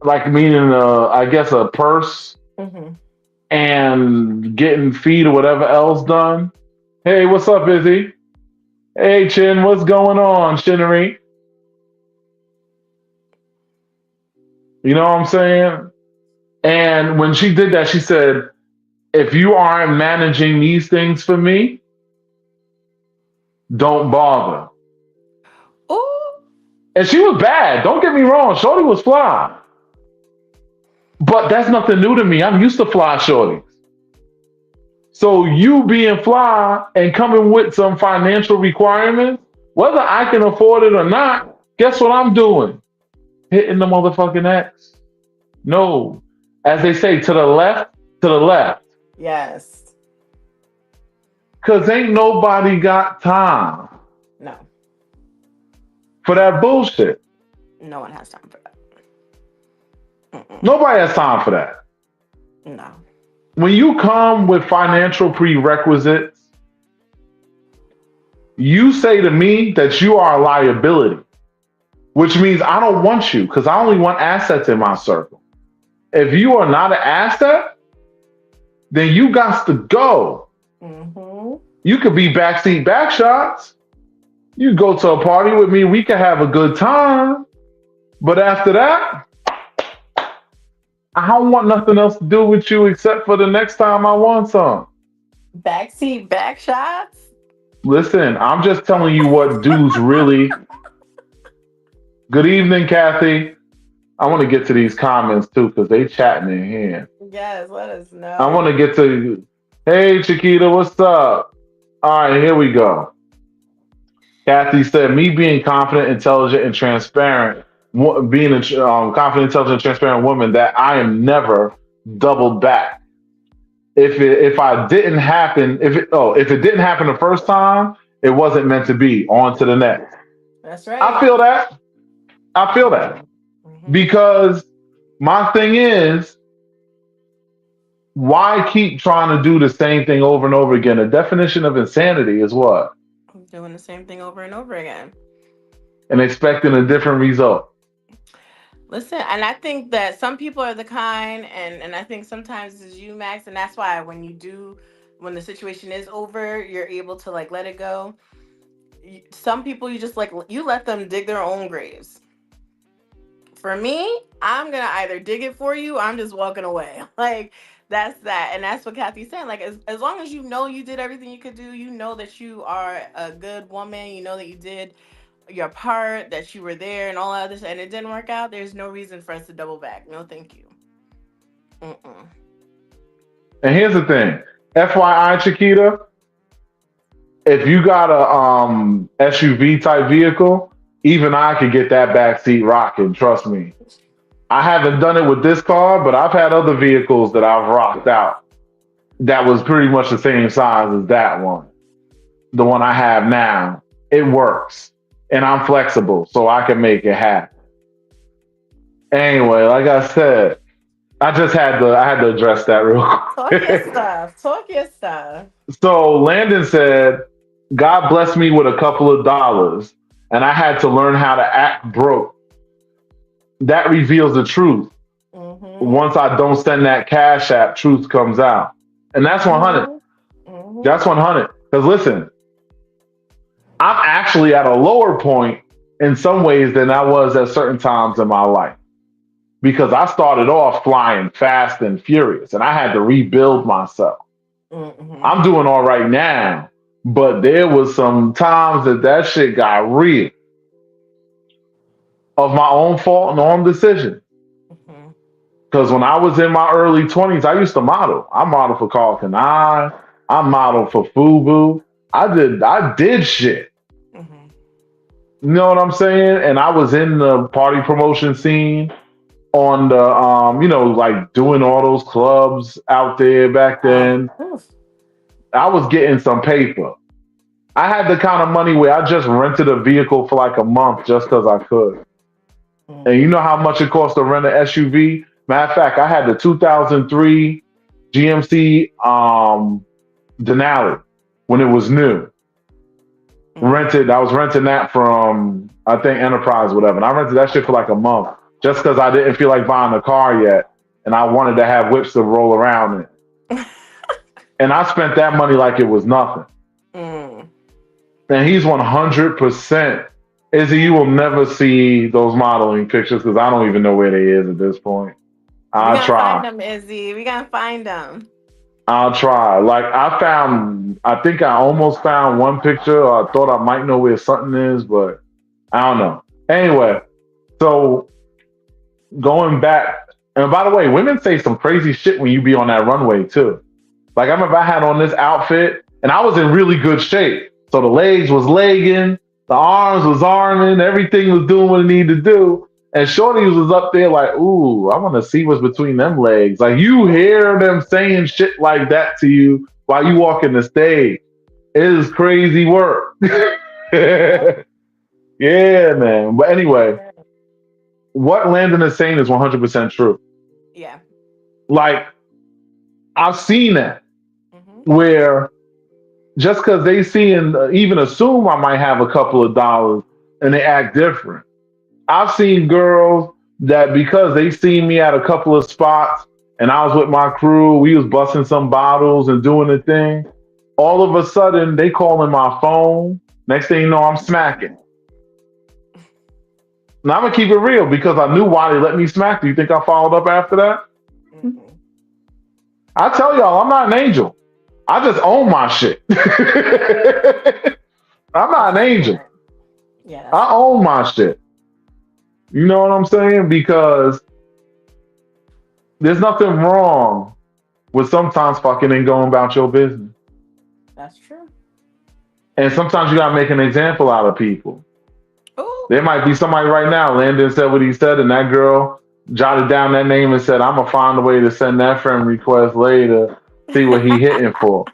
like meaning, I guess, a purse,
Mm-hmm.
and getting feet or whatever else done. Hey, what's up, Izzy? Hey, Chin, what's going on, Chinnery? You know what I'm saying? And when she did that, she said, if you aren't managing these things for me, don't bother.
Ooh.
And she was bad. Don't get me wrong. Shorty was fly. But that's nothing new to me. I'm used to fly shorties. So you being fly and coming with some financial requirements, whether I can afford it or not, guess what I'm doing? Hitting the motherfucking X. No. As they say, to the left, to the left.
Yes.
Cause ain't nobody got time
No.
for that bullshit.
No one has time for that. Mm-mm.
Nobody has time for that.
No.
When you come with financial prerequisites, you say to me that you are a liability, which means I don't want you because I only want assets in my circle. If you are not an asset, then you got to go.
Mm-hmm.
You could be backseat back shots. You go to a party with me, we can have a good time. But after that, I don't want nothing else to do with you except for the next time I want some.
Backseat back shots.
Listen, I'm just telling you what dudes really. Good evening, Kathy. I want to get to these comments too because they chatting in here.
Yes, let us
I want
know.
to get to. Hey, Chiquita, what's up? All right, here we go. Kathy said, "Me being confident, intelligent, and transparent, being a confident, intelligent, and transparent woman, that I am never doubled back. If I didn't happen, if it didn't happen the first time, it wasn't meant to be. On to the next.
That's
I
right.
feel that. I feel that
Mm-hmm.
because my thing is, why keep trying to do the same thing over and over again? The definition of insanity is what?
Doing the same thing over and over again.
And expecting a different result.
Listen, and I think that some people are the kind, and I think sometimes it's you, Max, and that's why when the situation is over, you're able to like let it go. some people you just like you let them dig their own graves. For me, I'm gonna either dig it for you or I'm just walking away. Like that's that. And that's what Kathy's saying. Like as long as you know you did everything you could do, you know that you are a good woman, you know that you did your part, that you were there and all that other and it didn't work out, there's no reason for us to double back. No thank you. Mm-mm.
And here's the thing, FYI, Chiquita, if you got a SUV type vehicle, even I could get that back seat rocking. Trust me. I haven't done it with this car, but I've had other vehicles that I've rocked out that was pretty much the same size as that one. The one I have now, it works, and I'm flexible, so I can make it happen. Anyway, like I said, I had to address that real
Talk your
quick.
stuff. Talk your stuff.
So Landon said, God blessed me with a couple of dollars, and I had to learn how to act broke. That reveals the truth.
Mm-hmm.
Once I don't send that cash app, truth comes out. And that's 100.
Mm-hmm. Mm-hmm.
That's 100. Because listen, I'm actually at a lower point in some ways than I was at certain times in my life. Because I started off flying fast and furious, and I had to rebuild myself.
Mm-hmm.
I'm doing all right now, but there was some times that that shit got real of my own fault and own decision.
Mm-hmm.
Because when I was in my early 20s, I used to model. I modeled for Carl Kanai. I modeled for Fubu. I did shit.
Mm-hmm.
You know what I'm saying? And I was in the party promotion scene on the like doing all those clubs out there back then.
Oof.
I was getting some paper. I had the kind of money where I just rented a vehicle for like a month just because I could. And you
Mm-hmm.
know how much it costs to rent an SUV? Matter of fact, I had the 2003 GMC Denali when it was new.
Mm-hmm.
Rented, I was renting that from I think Enterprise, whatever. And I rented that shit for like a month just because I didn't feel like buying a car yet, and I wanted to have whips to roll around in. And I spent that money like it was nothing.
Mm.
And he's 100%. Izzy, you will never see those modeling pictures because I don't even know where they is at this point.
We
I'll
gonna find
try.
them, Izzy. We gonna find them.
I'll try. Like I think I almost found one picture. Or I thought I might know where something is, but I don't know. Anyway, so going back, and by the way, women say some crazy shit when you be on that runway too. Like I remember I had on this outfit and I was in really good shape. So the legs was legging, the arms was arming, everything was doing what it needed to do. And Shorty was up there like, ooh, I want to see what's between them legs. Like you hear them saying shit like that to you while you walking the stage. It is crazy work.
Yep.
Yeah, man. But anyway, what Landon is saying is 100% true.
Yeah.
Like I've seen that
Mm-hmm.
where just because they see and even assume I might have a couple of dollars and they act different. I've seen girls that because they seen me at a couple of spots and I was with my crew, we was busting some bottles and doing the thing. All of a sudden, they calling my phone. Next thing you know, I'm smacking. Now I'm gonna keep it real because I knew why they let me smack. Do you think I followed up after that?
Mm-hmm.
I tell y'all, I'm not an angel. I just own my shit. I'm not
That's
an angel.
important. Yeah, that's
I own my shit. You know what I'm saying? Because there's nothing wrong with sometimes fucking and going about your business.
that's true.
And sometimes you gotta make an example out of people.
Oh,
There might be somebody right now, Landon said what he said, and that girl jotted down that name and said, I'm gonna find a way to send that friend request later, see what he hitting for.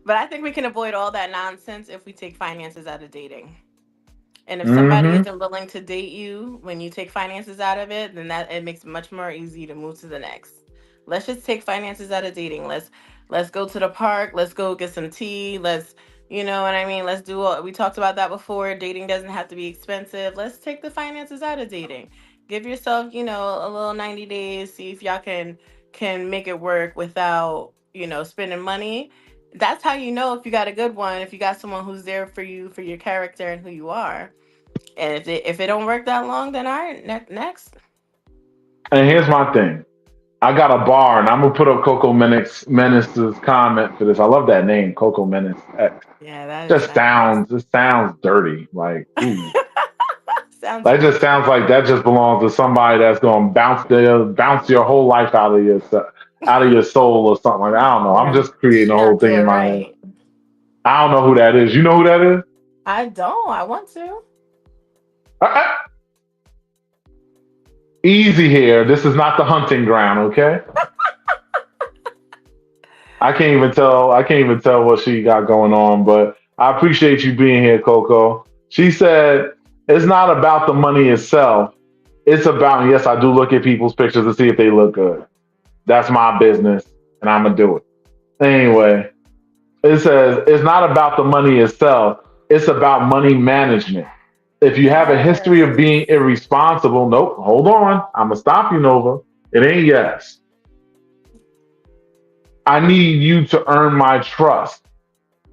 but I think we can avoid all that nonsense if we take finances out of dating. And if somebody
Mm-hmm.
isn't willing to date you when you take finances out of it, then that it makes it much more easy to move to the next. Let's just take finances out of dating. Let's go to the park. Let's go get some tea. Let's you know what I mean. Let's do all we talked about that before. Dating doesn't have to be expensive. Let's take the finances out of dating. Give yourself a little 90 days. See if y'all can make it work without spending money. That's how you know if you got a good one, if you got someone who's there for you, for your character and who you are. And if it don't work that long, then all right, next.
And here's my thing. I got a bar, and I'm gonna put up Menace's comment for this. I love that name, Coco Menace X.
Yeah, that is
Just
nice.
sounds, it sounds dirty. Like, ooh,
Sounds
that just
good.
sounds like that just belongs to somebody that's gonna bounce your whole life out of your soul or something like that. I don't know. I'm
Yeah,
just creating
she
a whole
not
thing
do it
in my head.
right.
I don't know who that is. You know who that is?
I don't. I want to.
Uh, uh, Easy here. This is not the hunting ground, okay? I can't even tell. I can't even tell what she got going on. But I appreciate you being here, Coco. She said it's not about the money itself. It's about, yes, I do look at people's pictures to see if they look good. That's my business, and I'm gonna do it anyway. It says it's not about the money itself. It's about money management. If you have a history of being
Yes.
irresponsible, nope. Hold on. I'm gonna stop you, Nova. It ain't yes. I need you to earn my trust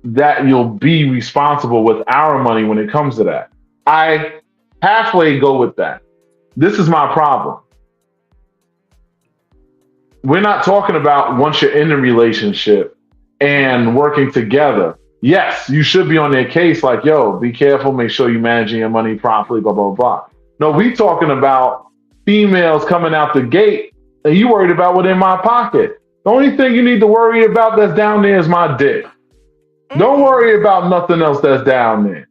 that you'll be responsible with our money when it comes to that. I halfway go with that. This is my problem. We're not talking about once you're in a relationship and working together. Yes, you should be on their case like, yo, be careful, make sure you're managing your money properly, blah, blah, blah. No, we talking about females coming out the gate and you worried about what's in my pocket. The only thing you need to worry about that's down there is my dick. Don't
Mm-mm.
worry about nothing else that's down there.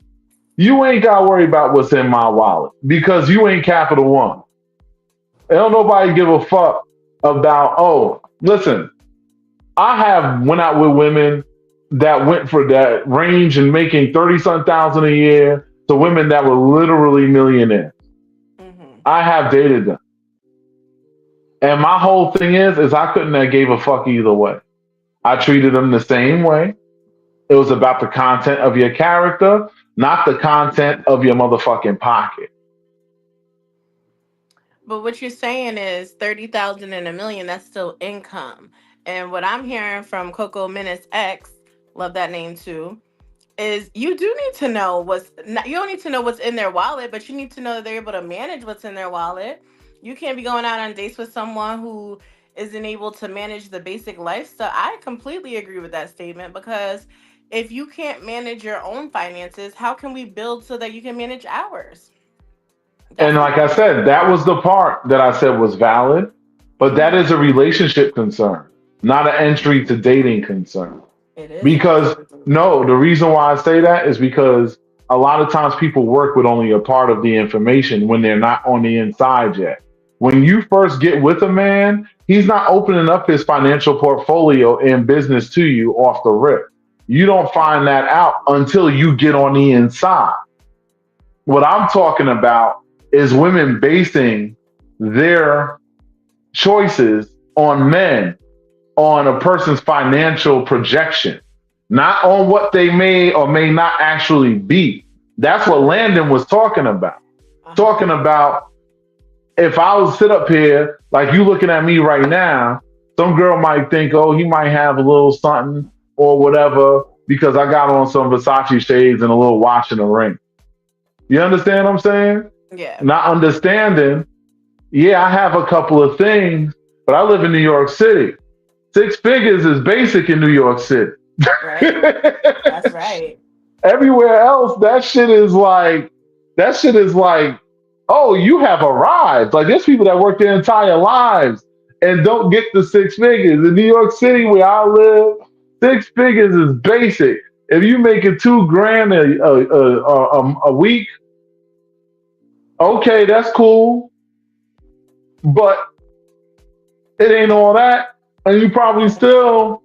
You ain't got to worry about what's in my wallet because you ain't Capital One. And don't nobody give a fuck about, oh, listen, I have went out with women that went for that range and making 30 some thousand a year to women that were literally millionaires.
Mm-hmm.
I have dated them. And my whole thing is I couldn't have gave a fuck either way. I treated them the same way. It was about the content of your character, not the content of your motherfucking pocket.
But what you're saying is 30,000 and a million. That's still income. And what I'm hearing from Coco Menace X, love that name too, is you do need to know you don't need to know what's in their wallet, but you need to know that they're able to manage what's in their wallet. You can't be going out on dates with someone who isn't able to manage the basic lifestyle. I completely agree with that statement because if you can't manage your own finances, how can we build so that you can manage ours?
And
That's
like I
important.
said, that was the part that I said was valid, but that
Hmm.
is a relationship concern, not an entry to dating concern.
It is an
Because
entry.
no, the reason why I say that is because a lot of times people work with only a part of the information when they're not on the inside yet. When you first get with a man, he's not opening up his financial portfolio and business to you off the rip. You don't find that out until you get on the inside. What I'm talking about is women basing their choices on men, on a person's financial projection, not on what they may or may not actually be. That's what Landon was talking about.
Uh-huh.
Talking about if I was sit up here like you looking at me right now, some girl might think, oh, he might have a little something or whatever because I got on some Versace shades and a little watch and a ring. You understand what I'm saying?
Yeah.
Not understanding, yeah, I have a couple of things, but I live in New York City. Six figures is basic in New York City.
Right. That's right.
Everywhere else, that shit is like, oh, you have arrived. Like there's people that work their entire lives and don't get the six figures. In New York City, where I live, six figures is basic. If you make it 2 grand a week, okay, that's cool, but it ain't all that, and you probably still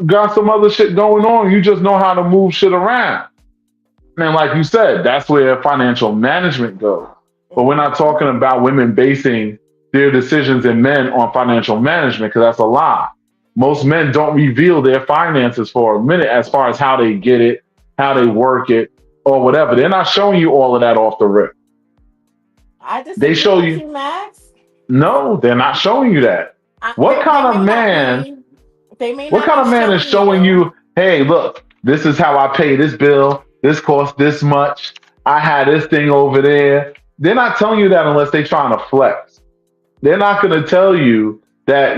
got some other shit going on. You just know how to move shit around. And like you said, that's where financial management goes. But we're not
Mhm.
talking about women basing their decisions in men on financial management because that's a lie. Most men don't reveal their finances for a minute as far as how they get it, how they work it, or whatever. They're not showing you all of that off the rip.
I
They
disagree
show
with
you,
you, Max.
no, they're not showing you that.
I,
What
they
kind of
may not
man,
be they may
what
not
kind
be
of man is
showing
showing
you.
you Hey, look, this is how I pay this bill. This costs this much. I had this thing over there. They're not telling you that unless they're trying to flex. They're not going to tell you that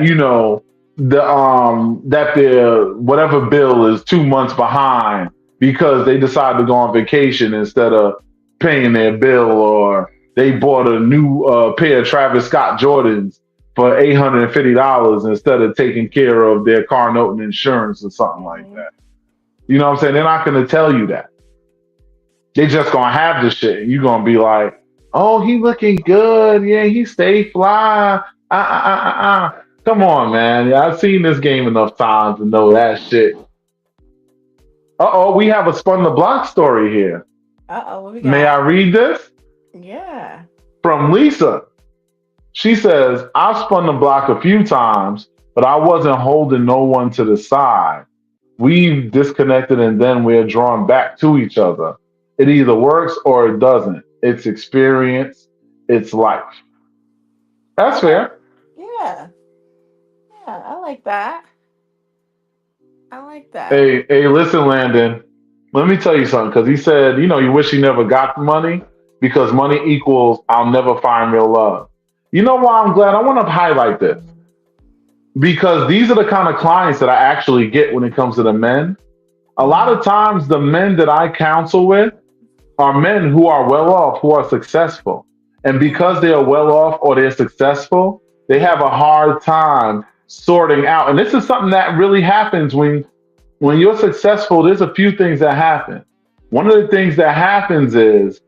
that their whatever bill is 2 months behind because they decided to go on vacation instead of paying their bill, or they bought a new pair of Travis Scott Jordans for $850 instead of taking care of their car note and insurance or something like
Hmm.
that. You know what I'm saying? They're not going to tell you that. They just gonna have the shit, and you gonna be like, "Oh, he looking good. Yeah, he stay fly." Come on, man. Yeah, I've seen this game enough times to know that shit. We have a spun the block story here.
Uh-oh, what we
May I
got?
read this
Yeah.
from Lisa? She says, "I've spun the block a few times, but I wasn't holding no one to the side. We've disconnected, and then we're drawn back to each other. It either works or it doesn't. It's experience, it's life." That's
Okay.
fair.
Yeah. Yeah, I like that. I like that.
Hey, listen, Landon. Let me tell you something, because he said, you wish he never got the money because money equals I'll never find real love. You know why I'm glad? I want to highlight this because these are the kind of clients that I actually get when it comes to the men. A lot
Hmm.
of times, the men that I counsel with are men who are well off, who are successful. And because
Hmm.
they are well off or they're successful, they have a hard time sorting out. And this is something that really happens when you're successful. There's a few things that happen. One of the things that happens is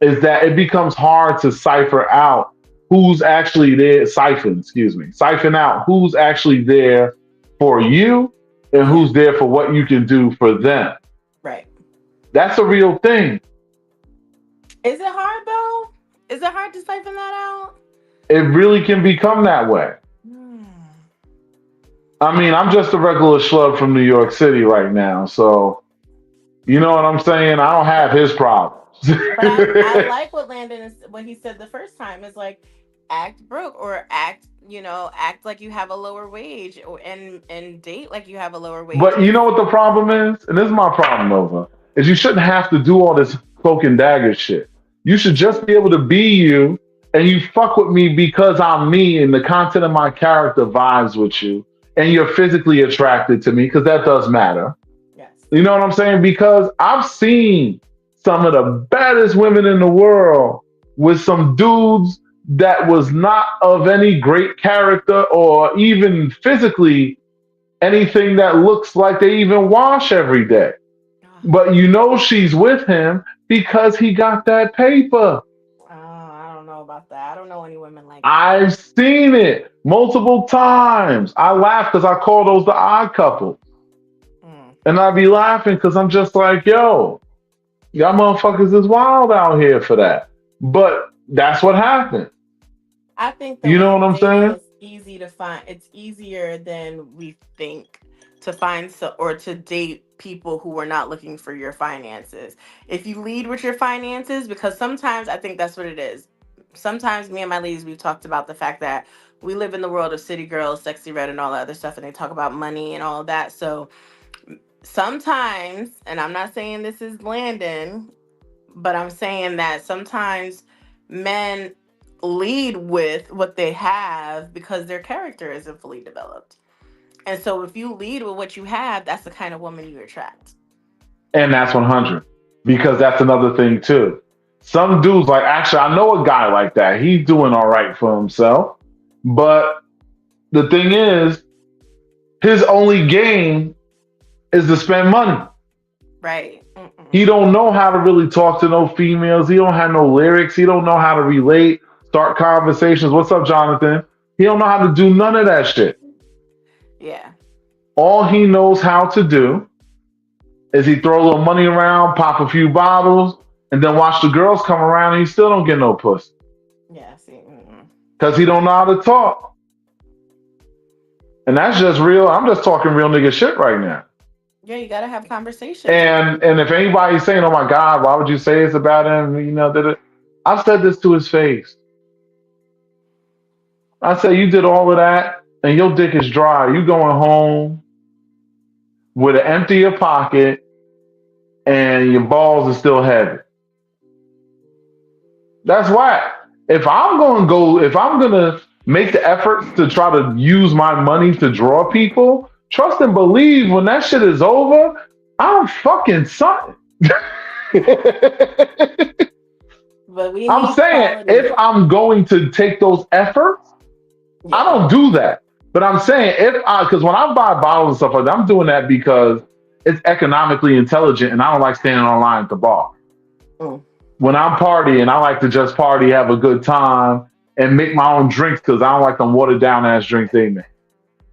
that it becomes hard to cipher out who's actually there, siphon out who's actually there for you and
Yeah.
who's there for what you can do for them.
Right.
That's a real thing.
Is it hard though? Is it hard to siphon that out?
It really can become that way.
Hmm.
I mean, I'm just a regular schlub from New York City right now, so you know what I'm saying? I don't have his problems.
But I like what Landon is what he said the first time is like act broke or act like you have a lower wage or and date like you have a lower wage
But you know
because
what the problem is? And this is my problem, Nova, is you shouldn't have to do all this cloak and dagger shit. You should just be able to be you, and you fuck with me because I'm me and the content of my character vibes with you and you're physically attracted to me because that does matter.
yes.
You know what I'm saying? Because I've seen some of the baddest women in the world with some dudes that was not of any great character or even physically anything that looks like they even wash every day.
Oh,
But she's with him because he got that paper.
I don't know about that. I don't know any women like that.
I've seen it multiple times. I laugh because I call those the odd couple.
Mm.
And I be laughing because I'm just like, yo, y'all motherfuckers is wild out here for that. But that's what happened.
I think the
You know
way
what I'm
dating
saying?
is easy to find. It's easier than we think to find or to date people who are not looking for your finances. If you lead with your finances, because sometimes I think that's what it is. Sometimes me and my ladies we've talked about the fact that we live in the world of city girls, sexy red, and all that other stuff, and they talk about money and all of that. So sometimes, and I'm not saying this is Landon, but I'm saying that sometimes men lead with what they have because their character isn't fully developed. And so if you lead with what you have, that's the kind of woman you attract.
And that's 100. Because that's another thing too. Some dudes, like, actually, I know a guy like that. He's doing all right for himself. But the thing is, his only game is to spend money.
Right.
He
Mm-mm.
don't know how to really talk to no females. He don't have no lyrics. He don't know how to relate, start conversations. What's up, Jonathan? He don't know how to do none of that shit.
Yeah.
All he knows how to do is he throw a little money around, pop a few bottles, and then watch the girls come around and he still don't get no pussy.
Yeah. See. Mm-mm.
Because he don't know how to talk. And that's just real. I'm just talking real nigga shit right now.
Yeah, you gotta have conversations with
And
people.
if anybody's saying, "Oh my God, why would you say this about him?" I've said this to his face. I said, "You did all of that, and your dick is dry. You going home with an emptier pocket and your balls are still heavy. That's why if I'm gonna make the efforts to try to use my money to draw people, trust and believe when that shit is over, I'm fucking something.
But we
I'm
need
saying if
quality.
I'm going to take those efforts, I
Yeah.
don't do that. But I'm saying because when I buy bottles and stuff like that, I'm doing that because it's economically intelligent and I don't like standing online at the bar.
Mm,
When I'm partying, I like to just party, have a good time, and make my own drinks because I don't like them watered down ass drinks they make.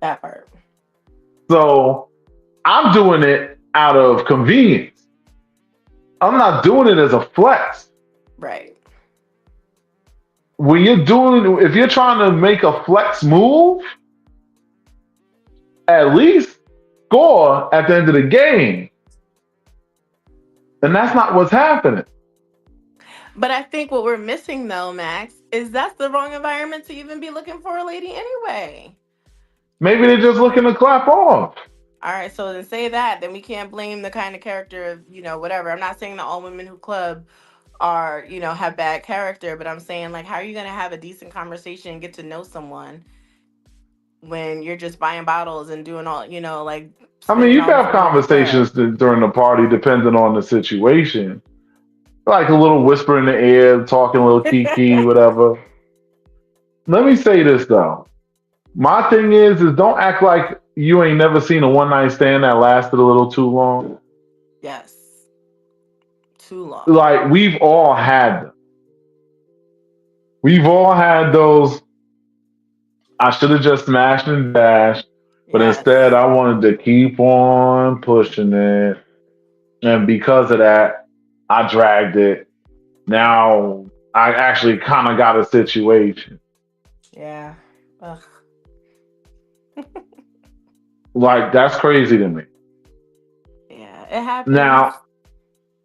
that part.
So I'm doing it out of convenience. I'm not doing it as a flex.
Right.
If you're trying to make a flex move, at least score at the end of the game. And that's not what's happening.
But I think what we're missing though, Max, is that's the wrong environment to even be looking for a lady anyway.
Maybe they're just looking to clap off.
All right, so then say that, then we can't blame the kind of character of, whatever. I'm not saying that all women who club are, have bad character, but I'm saying like how are you going to have a decent conversation and get to know someone when you're just buying bottles and doing all, like
I mean,
spending
you
all
can
this
have
money at the club.
conversations during the party depending on the situation. Like a little whisper in the air, talking a little kiki, whatever. Let me say this though. My thing is don't act like you ain't never seen a one night stand that lasted a little too long.
Yes. Too long.
Like we've all had them. We've all had those. I should have just smashed and dashed, but instead
Yes.
I wanted to keep on pushing it. And because of that, I dragged it. Now I actually kind of got a situation.
Yeah. Ugh.
Like that's crazy to me.
Yeah, it happens.
Now,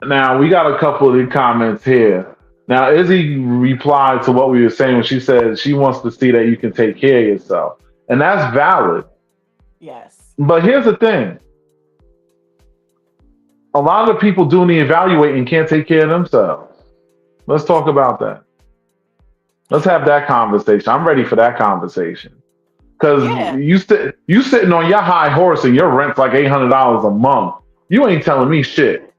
now we got a couple of the comments here. Now Izzy replied to what we were saying when she said she wants to see that you can take care of yourself, and that's valid.
Yes.
But here's the thing: a lot of the people doing the evaluating can't take care of themselves. Let's talk about that. Let's have that conversation. I'm ready for that conversation. Cause
Yeah.
you sitting on your high horse and your rent's like $800 a month. You ain't telling me shit.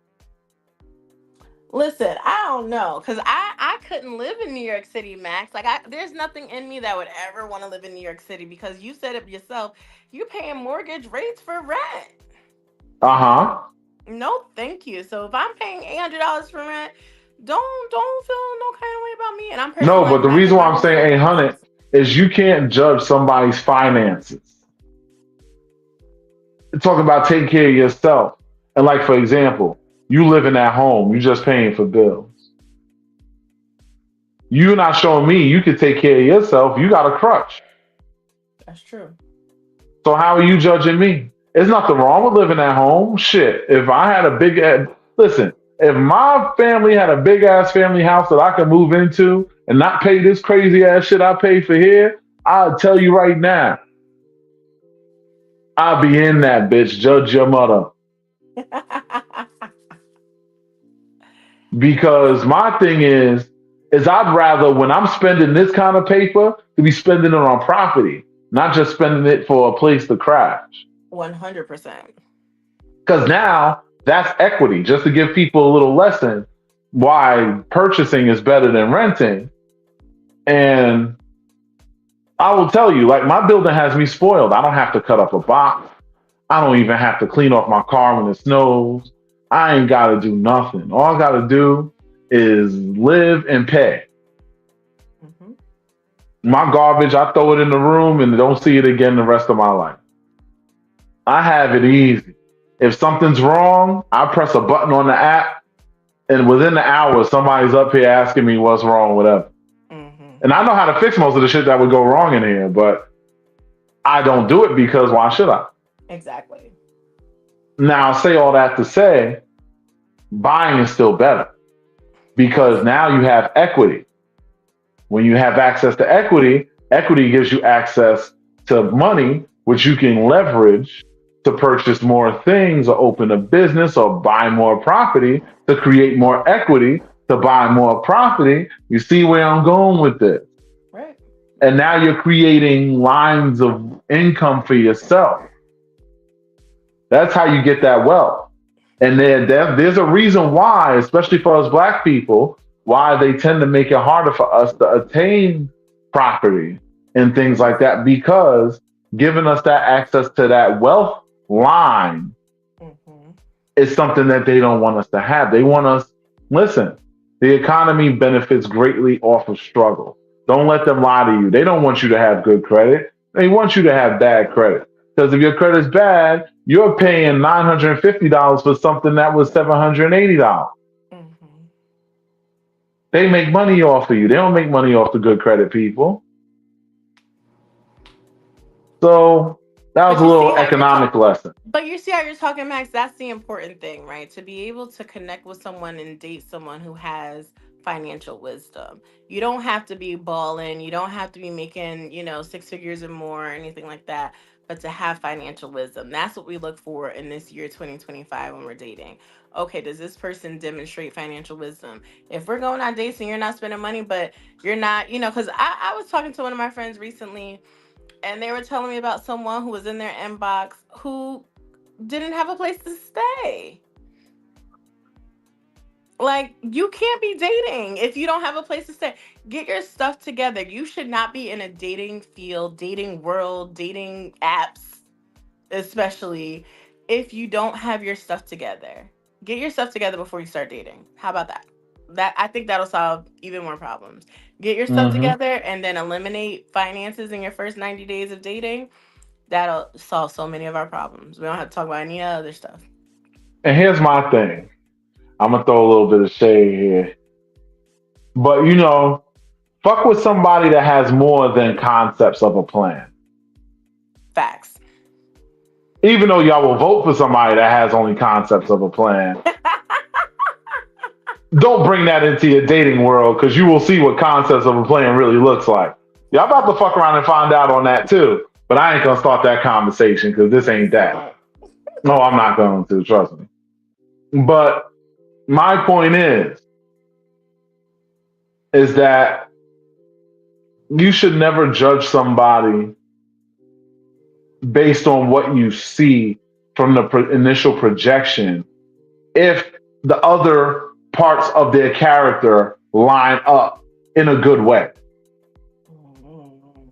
Listen, I don't know, cause I couldn't live in New York City, Max. Like there's nothing in me that would ever want to live in New York City because you said it yourself. You're paying mortgage rates for rent.
Uh huh.
No, thank you. So if I'm paying $800 for rent, don't feel no kind of way about me. And I'm
No, but
personalizing
the
that
reason
because
why
my
I'm
rent's
saying 800
$800.
is you can't judge somebody's finances. Talk about taking care of yourself. And like for example, you living at home, you just paying for bills. You're not showing me you could take care of yourself. You got a crutch.
That's true.
So how are you judging me? There's nothing wrong with living at home. Shit. If I had a listen, if my family had a big ass family house that I could move into and not pay this crazy ass shit I pay for here, I'll tell you right now, I'll be in that bitch. Judge your mother. Because my thing is I'd rather when I'm spending this kind of paper to be spending it on property, not just spending it for a place to crash.
100%.
Because now that's equity. Just to give people a little lesson why purchasing is better than renting. And I will tell you, like my building has me spoiled. I don't have to cut up a box. I don't even have to clean off my car when it snows. I ain't got to do nothing. All I got to do is live and pay.
Hmm.
My garbage, I throw it in the room and don't see it again the rest of my life. I have it easy. If something's wrong, I press a button on the app, and within the hour, somebody's up here asking me what's wrong, whatever.
Hmm.
And I know how to fix most of the shit that would go wrong in here, but I don't do it because why should I?
Exactly.
Now, I say all that to say, buying is still better because
Yes.
now you have equity. When you have access to equity, equity gives you access to money, which you can leverage to purchase more things or open a business or buy more property to create more equity to buy more property. You see where I'm going with this?
Right.
And now you're creating lines of income for yourself. That's how you get that wealth. And there's a reason why, especially for us black people, why they tend to make it harder for us to attain property and things like that, because giving us that access to that wealth line
Mm-hmm.
is something that they don't want us to have. They want us, listen, the economy benefits greatly off of struggle. Don't let them lie to you. They don't want you to have good credit. They want you to have bad credit. Because if your credit's bad, you're paying $950 for something that was $780.
Mm-hmm.
They make money off of you. They don't make money off the good credit people. So that was
But
a
you see
little
how you're talking.
economic lesson.
But you see how you're talking, Max? That's the important thing, right? To be able to connect with someone and date someone who has financial wisdom. You don't have to be balling. You don't have to be making, six figures or more or anything like that. But to have financial wisdom, that's what we look for in this year 2025 when we're dating. Okay, does this person demonstrate financial wisdom? If we're going on dates and you're not spending money, but you're not, because I was talking to one of my friends recently and they were telling me about someone who was in their inbox who didn't have a place to stay. Like, you can't be dating if you don't have a place to stay. Get your stuff together. You should not be in a dating field, dating world, dating apps, especially if you don't have your stuff together. Get your stuff together before you start dating. How about that? I think that'll solve even more problems. Get your stuff
Hmm.
together and then eliminate finances in your first 90 days of dating. That'll solve so many of our problems. We don't have to talk about any other stuff.
And here's my thing. I'm gonna throw a little bit of shade here. But fuck with somebody that has more than concepts of a plan.
Facts.
Even though y'all will vote for somebody that has only concepts of a plan, don't bring that into your dating world, because you will see what concepts of a plan really looks like. Y'all about to fuck around and find out on that too. But I ain't gonna start that conversation because this ain't
Please
that.
don't.
No, I'm not going to, trust me. But my point is that you should never judge somebody based on what you see from the initial projection if the other parts of their character line up in a good way.
Mm.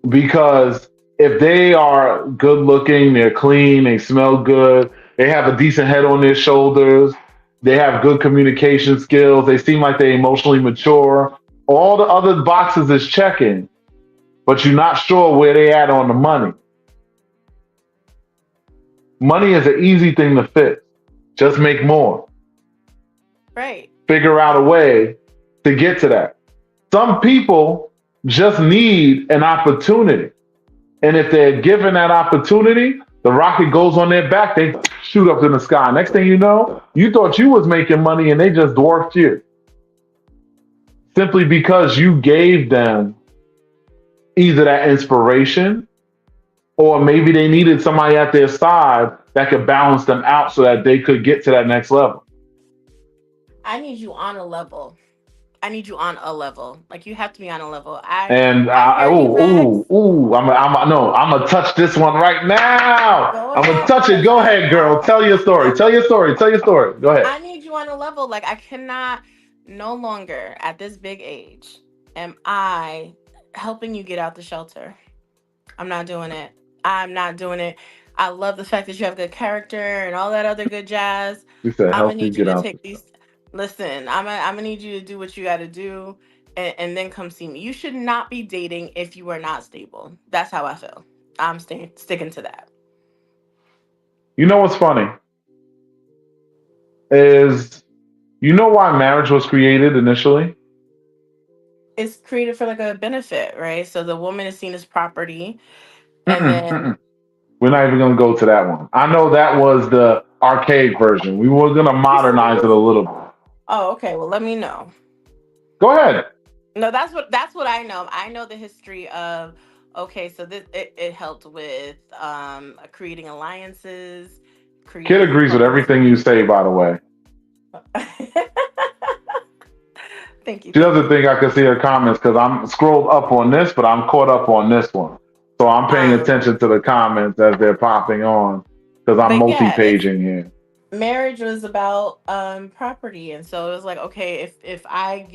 Because if they are good looking, they're clean, they smell good, they have a decent head on their shoulders, they have good communication skills, they seem like they're emotionally mature, all the other boxes is checking, but you're not sure where they at on the money. Money is an easy thing to fix. Just make more.
Right.
Figure out a way to get to that. Some people just need an opportunity. And if they're given that opportunity, the rocket goes on their back, they shoot up in the sky. Next thing you know, you thought you was making money and they just dwarfed you. Simply because you gave them either that inspiration, or maybe they needed somebody at their side that could balance them out so that they could get to that next level.
I need you on a level. I need you on a level. Like, you have to be on a level. I
And
I hear you, Max.
no, I'm gonna touch this one right now.
Go
I'm gonna
ahead,
touch it.
touch
Go
it.
ahead, girl. Tell your story. Tell your story. Tell your story. Go ahead.
I need you on a level. Like, I cannot, no longer at this big age am I helping you get out the shelter. I'm not doing it. I'm not doing it. I love the fact that you have good character and all that other good jazz.
You said
I'm gonna
help you
need you
get
to
out.
take these. Listen, I'm gonna need you to do what you got to do, and then come see me. You should not be dating if you are not stable. That's how I feel. I'm sticking to that.
You know what's funny is why marriage was created initially.
It's created for like a benefit, right? So the woman is seen as property, and
Mm-mm,
then
mm-mm. We're not even gonna go to that one. I know that was the archaic version. We were gonna
you
modernize it a
serious?
little bit.
Oh, okay. Well, let me know.
Go ahead.
No, that's what I know. I know the history of Okay, so it helped with creating alliances,
Kid
creating
agrees with everything you
publicity.
say, by the way.
Thank you,
She
thank
doesn't
you.
think I can see her comments because I'm scrolled up on this, but I'm caught up on this one. So I'm paying
Um,
attention to the comments as they're popping on because I'm
but yeah, it's
multi-paging here.
marriage was about property, and so it was like, okay, if I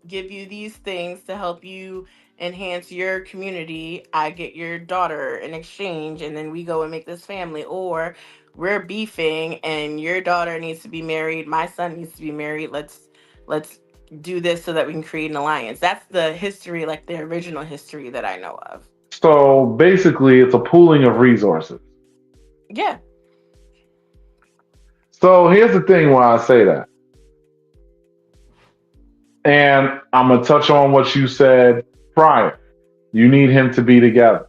give you these things to help you enhance your community, I get your daughter in exchange, and then we go and make this family. Or we're beefing and your daughter needs to be married, my son needs to be married, let's do this so that we can create an alliance. That's the history, like the original history that I know of.
So basically, it's a pooling of resources.
Yeah.
So here's the thing why I say that. And I'm going to touch on what you said prior. You need him to be together.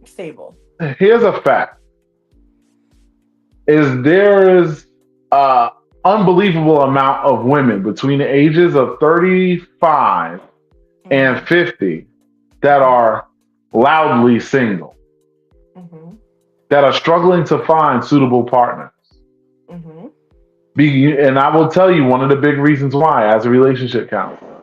Stable.
Here's a fact is there is a unbelievable amount of women between the ages of 35 and
Mm-hmm.
50 that
Mm-hmm.
are loudly single,
Mm-hmm.
that are struggling to find suitable partners.
Mm-hmm.
And I will tell you one of the big reasons why, as a relationship counselor,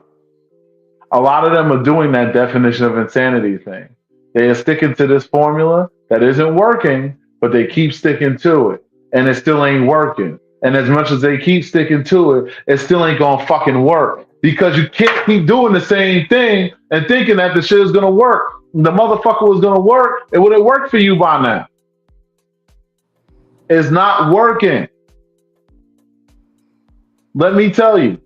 a lot of them are doing that definition of insanity thing. They are sticking to this formula that isn't working, but they keep sticking to it, and it still ain't working. And as much as they keep sticking to it, it still ain't gonna fucking work because you can't keep doing the same thing and thinking that the shit is gonna work. The motherfucker was gonna work. It would have worked for you by now. It's not working. Let me tell you,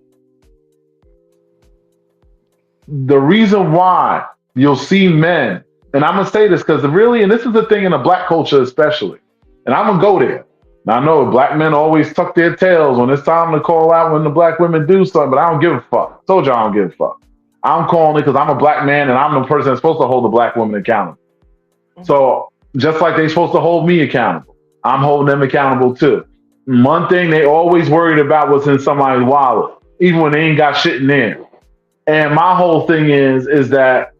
the reason why you'll see men, and I'm gonna say this because really, and this is the thing in the black culture especially, and I'm gonna go there. Now I know black men always tuck their tails when it's time to call out when the black women do something, but I don't give a fuck. I told you I don't give a fuck. I'm calling it because I'm a black man and I'm the person that's supposed to hold the black woman accountable.
Mm-hmm.
So just like they're supposed to hold me accountable, I'm holding them accountable too. One thing they always worried about was in somebody's wallet, even when they ain't got shit in there. And my whole thing is that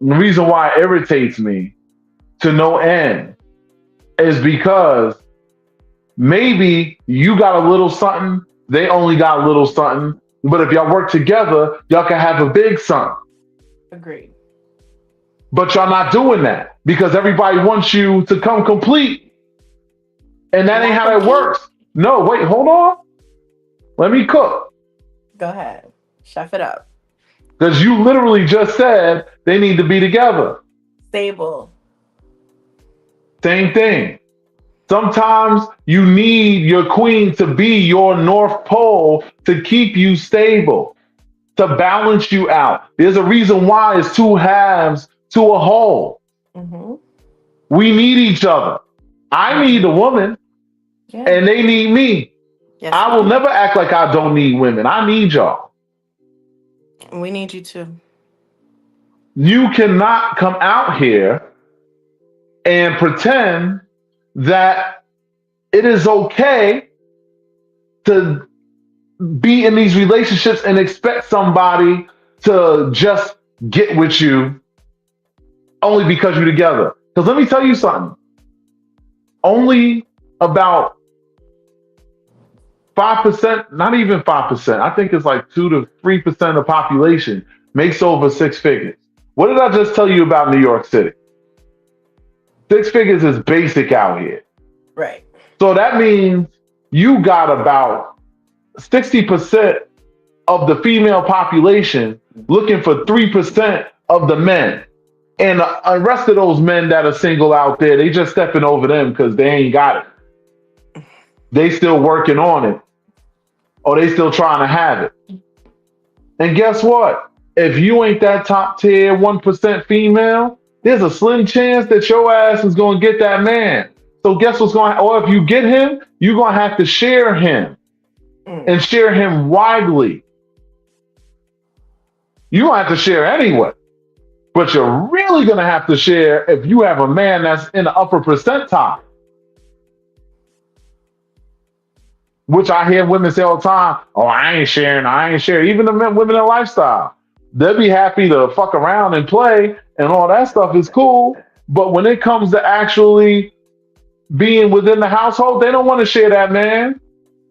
the reason why it irritates me to no end is because maybe you got a little something, they only got a little something, but if y'all work together, y'all can have a big something.
Agreed.
But y'all not doing that because everybody wants you to come complete, and that ain't
Not
how that
complete.
works. No, wait, hold on. Let me cook.
Go ahead. Chef it up.
Because you literally just said they need to be together.
Stable.
Same thing. Sometimes you need your queen to be your North Pole to keep you stable, to balance you out. There's a reason why it's two halves to a whole.
Mm-hmm.
We need each other. I need
Mm-hmm.
a woman
Yeah.
and they need me.
Yes, we
I will
do.
never act like I don't need women. I need y'all.
We need you to.
You cannot come out here and pretend that it is okay to be in these relationships and expect somebody to just get with you only because you're together. Because let me tell you something. Only about 5%, not even 5%, I think it's like 2 to 3% of the population makes over six figures. What did I just tell you about New York City? Six figures is basic out here.
Right.
So that means you got about 60% of the female population looking for 3% of the men. And the rest of those men that are single out there, they just stepping over them because they ain't got it. They still working on it, or they still trying to have it. And guess what? If you ain't that top tier 1% female, there's a slim chance that your ass is going to get that man. So guess what's going to, or if you get him, you're going to have to share him
Mm.
and share him widely. You don't have to share anyway. But you're really going to have to share if you have a man that's in the upper percentile, which I hear women say all the time, oh, I ain't sharing. Even the men, women in lifestyle, they'll be happy to fuck around and play and all that stuff is cool. But when it comes to actually being within the household, they don't want to share that man.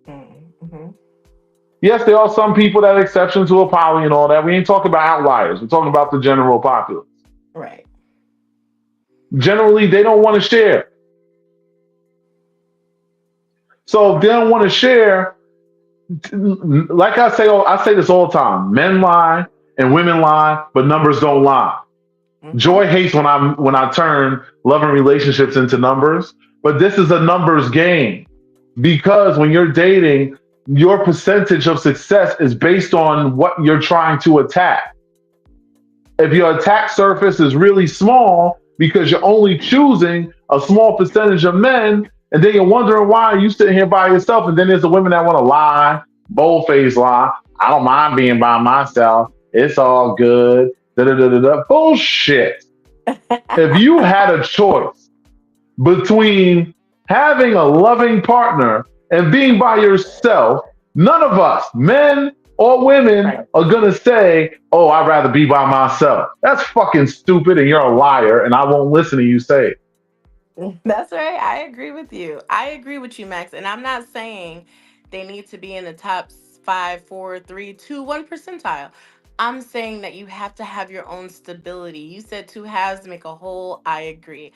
Mm-hmm.
Yes, there are some people that are exceptions to a poly and all that. We ain't talking about outliers. We're talking about the general populace.
Right.
Generally, they don't want to share. So if they don't want to share, like I say this all the time: men lie and women lie, but numbers don't lie.
Mm-hmm.
Joy hates when I turn love and relationships into numbers, but this is a numbers game because when you're dating, your percentage of success is based on what you're trying to attack. If your attack surface is really small because you're only choosing a small percentage of men, and then you're wondering why you sitting here by yourself, and then there's the women that want to lie, bold-faced lie. I don't mind being by myself. It's all good. Da da da da da. Bullshit. If you had a choice between having a loving partner and being by yourself, none of us, men or women,
Right.
are going to say, oh, I'd rather be by myself. That's fucking stupid and you're a liar and I won't listen to you say it.
That's right. I agree with you. I agree with you, Max. And I'm not saying they need to be in the top 5, 4, 3, 2, 1 percentile. I'm saying that you have to have your own stability. You said two halves make a whole. I agree.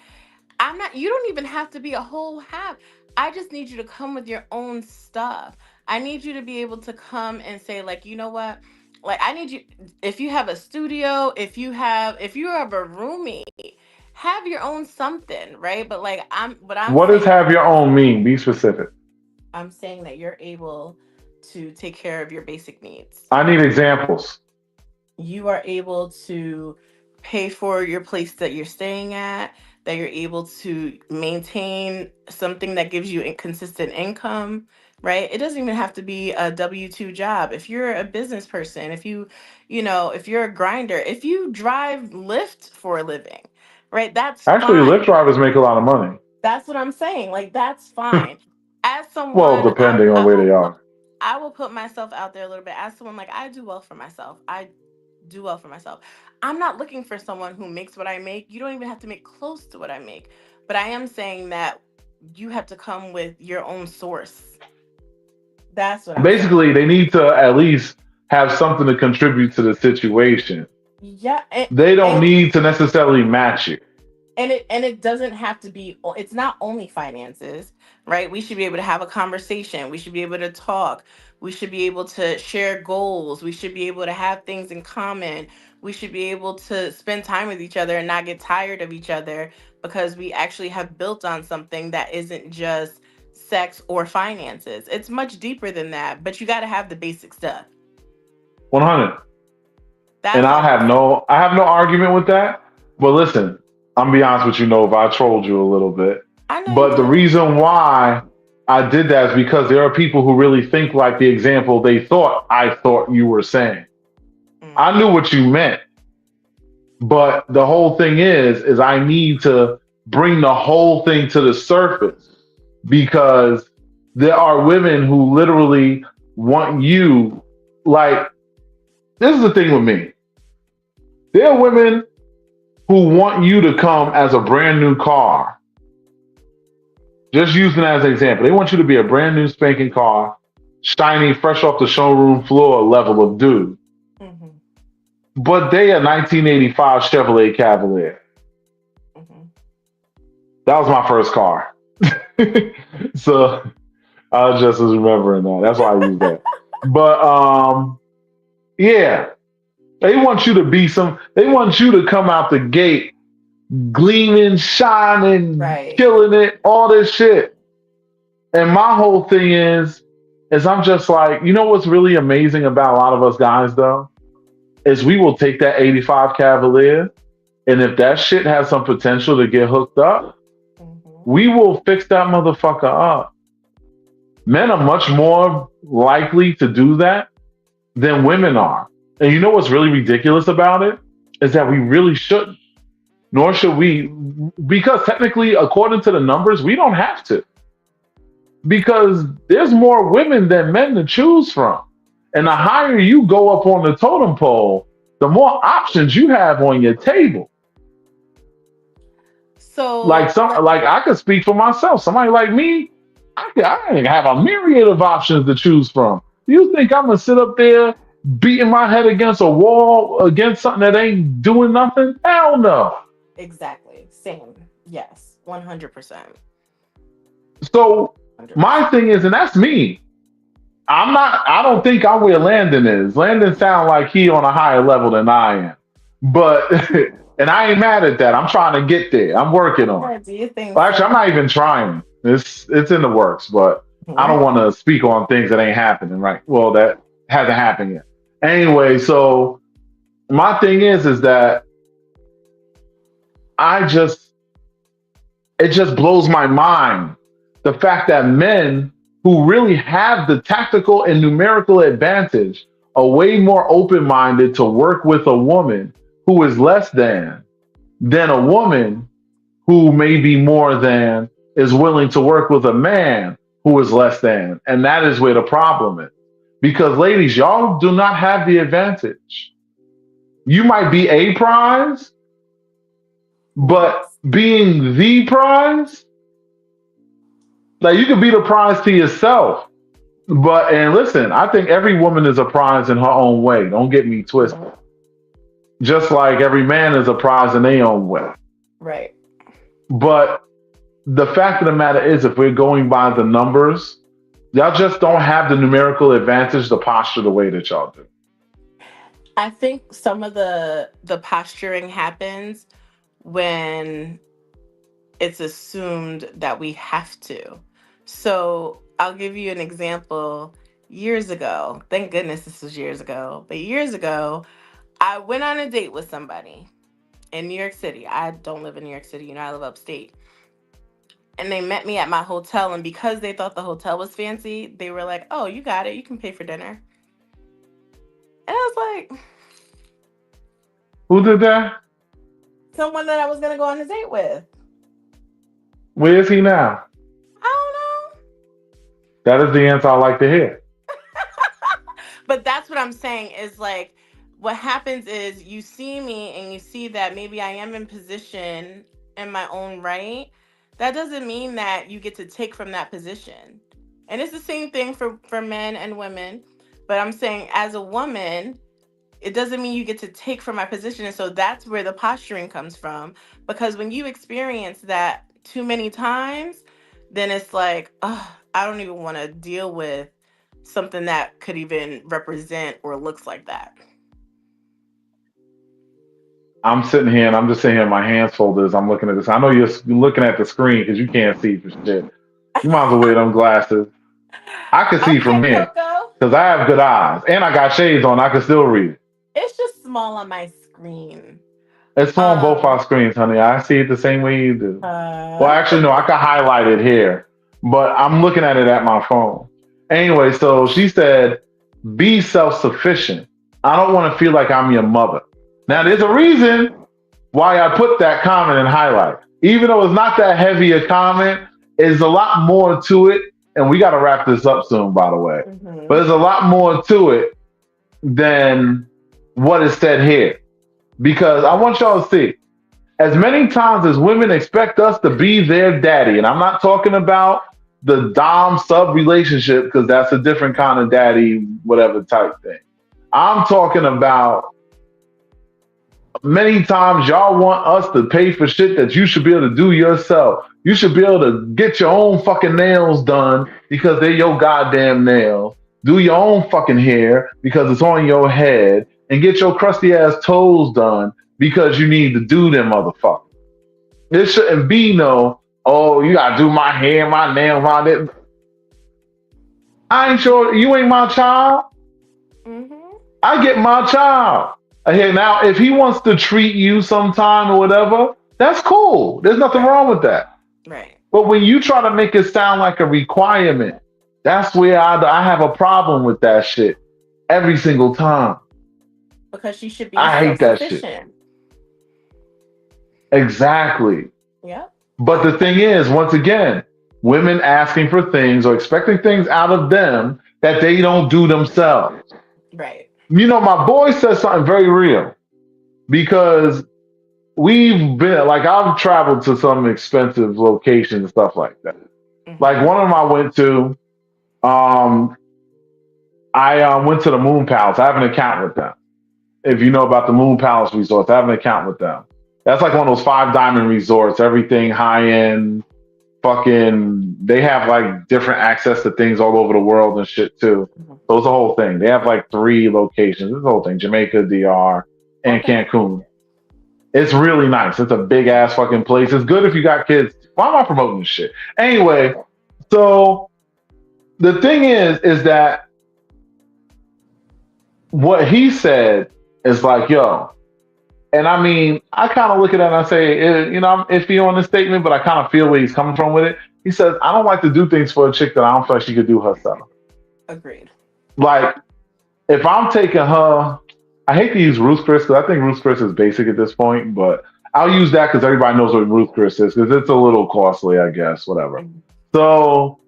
I'm not, you don't even have to be a whole half. I just need you to come with your own stuff. I need you to be able to come and say, like, you know what? Like, I need you, if you have a studio, if you have a roomie, have your own something, right? But like, what I'm
What does
saying,
have your own mean? Be specific.
I'm saying that you're able to take care of your basic needs.
I need examples.
You are able to pay for your place that you're staying at, that you're able to maintain something that gives you consistent income, right? It doesn't even have to be a W-2 job. If you're a business person, if you're a grinder, if you drive Lyft for a living, right? That's
Actually, Lyft
fine.
drivers make a lot of money.
That's what I'm saying. Like, that's fine. As
Well,
someone,
depending on where they are.
I will put myself out there a little bit. As someone, like, I do well for myself. I do well for myself. I'm not looking for someone who makes what I make. You don't even have to make close to what I make. But I am saying that you have to come with your own source. That's what I'm saying.
Basically, they need to at least have something to contribute to the situation.
Yeah,
They don't
and
need to necessarily match you.
and it doesn't have to be, it's not only finances, right? We should be able to have a conversation, we should be able to talk, we should be able to share goals, we should be able to have things in common, we should be able to spend time with each other and not get tired of each other because we actually have built on something that isn't just sex or finances. It's much deeper than that, but you got to have the basic stuff.
100. And
That's all I'm saying.
I have no argument with that. But listen, I'm gonna be honest with you, Nova. I trolled you a little bit.
I know you
But the
did.
reason why I did that is because there are people who really think like the example they thought I thought you were saying. I knew
Hmm.
what you meant, but the whole thing is I need to bring the whole thing to the surface because there are women who literally want you like this is the thing with me. There are women who want you to come as a brand new car. Just using that as an example. They want you to be a brand new spanking car, shiny, fresh off the showroom floor level of dude.
Hmm.
But they a 1985 Chevrolet Cavalier.
Hmm.
That was my first car. So I just was remembering that. That's why I use that. But yeah. They want you to come out the gate gleaming, shining,
Right.
killing it, all this shit. And my whole thing is I'm just like, you know what's really amazing about a lot of us guys though? Is we will take that 85 Cavalier, and if that shit has some potential to get hooked up,
Hmm.
we will fix that motherfucker up. Men are much more likely to do that than women are. And you know what's really ridiculous about it? Is that we really shouldn't. Nor should we, because technically, according to the numbers, we don't have to. Because there's more women than men to choose from. And the higher you go up on the totem pole, the more options you have on your table. Like
So
like I could speak for myself. Somebody like me, I have a myriad of options to choose from. You think I'm gonna sit up there beating my head against a wall against something that ain't doing nothing? Hell no.
exactly. Same. Yes. 100%.
So my
100%.
thing is, and that's me. I'm not. I don't think I'm where Landon is. Landon sound like he on a higher level than I am, but and I ain't mad at that. I'm trying to get there. I'm working on it.
Yeah, do you think
Well, actually, I'm
so?
not even trying. It's in the works, but I don't
Mhm.
want to speak on things that ain't happening. Right? Well, that hasn't happened yet. Anyway, so my thing is that I just it just blows my mind the fact that men who really have the tactical and numerical advantage are way more open-minded to work with a woman who is less than a woman who may be more than is willing to work with a man who is less than. And that is where the problem is. Because ladies, y'all do not have the advantage. You might be a prize, but
Yes.
being the prize, like you could be the prize to yourself. But and listen, I think every woman is a prize in her own way. Don't get me twisted.
Mhm.
Just like every man is a prize in their own way.
Right.
But the fact of the matter is, if we're going by the numbers, y'all just don't have the numerical advantage, the posture the way that y'all do.
I think some of the posturing happens when it's assumed that we have to. So I'll give you an example. Years ago, thank goodness this was years ago, but years ago, I went on a date with somebody in New York City. I don't live in New York City, I live upstate. And they met me at my hotel, and because they thought the hotel was fancy, they were like, "Oh, you got it. You can pay for dinner." And I was like,
Who did that?
someone that I was gonna go on a date with.
Where is he now?
I don't know.
That is the answer I like to hear.
But that's what I'm saying is like what happens is you see me and you see that maybe I am in position in my own right. That doesn't mean that you get to take from that position. And it's the same thing for men and women. But I'm saying as a woman, it doesn't mean you get to take from my position. And so that's where the posturing comes from. Because when you experience that too many times, then it's like, oh, I don't even want to deal with something that could even represent or looks like that.
I'm sitting here and I'm just sitting here, my hands folded as I'm looking at this. I know you're looking at the screen because you can't see for shit. You might as well wear them glasses. I can see from
Okay,
here
Coco.
because I have good eyes and I got shades on. I can still read.
It's just small on my screen.
It's on both
Um
our screens, honey. I see it the same way you do. Well,
uh
actually, no, I can highlight it here, but I'm looking at it at my phone. Anyway, so she said, be self sufficient. I don't want to feel like I'm your mother. Now, there's a reason why I put that comment in highlight. Even though it's not that heavy a comment, there's a lot more to it. And we got to wrap this up soon, by the way. But
mhm.
there's a lot more to it than what is said here. Because I want y'all to see, as many times as women expect us to be their daddy, and I'm not talking about the dom sub relationship because that's a different kind of daddy, whatever type thing. I'm talking about many times y'all want us to pay for shit that you should be able to do yourself. You should be able to get your own fucking nails done because they're your goddamn nails. Do your own fucking hair because it's on your head, and get your crusty ass toes done because you need to do them motherfuckers. It shouldn't be no, oh, you gotta do my hair, my nails, my this. I ain't sure you ain't my child.
Mhm.
I get my child. Okay, now if he wants to treat you sometime or whatever, that's cool. There's nothing
Right.
wrong with that.
Right.
But when you try to make it sound like a requirement, that's where I have a problem with that shit every single time.
Because she should be
I hate that shit.
self-sufficient.
Exactly.
Yep.
But the thing is, once again, women asking for things or expecting things out of them that they don't do themselves.
Right.
You know, my boy says something very real because we've been like I've traveled to some expensive locations and stuff like that.
Hmm.
Like one of them I went to, um, I went to the Moon Palace. I have an account with them. If you know about the Moon Palace resorts, I have an account with them. That's like one of those five diamond resorts. Everything high end, fucking. They have like different access to things all over the world and shit too. So it's the whole thing. They have like three locations. It's the whole thing: Jamaica, DR, and
Okay.
Cancun. It's really nice. It's a big ass fucking place. It's good if you got kids. Why am I promoting this shit? Anyway, so the thing is that what he said is like, yo, and I mean, I kind of look at that and I say, I'm iffy on this statement, but I kind of feel where he's coming from with it. He says, I don't like to do things for a chick that I don't feel like she could do herself.
Agreed.
Like, if I'm taking her, I hate to use Ruth Chris because I think Ruth Chris is basic at this point, but I'll use that because everybody knows what Ruth Chris is because it's a little costly, I guess, whatever.
Mhm.
So,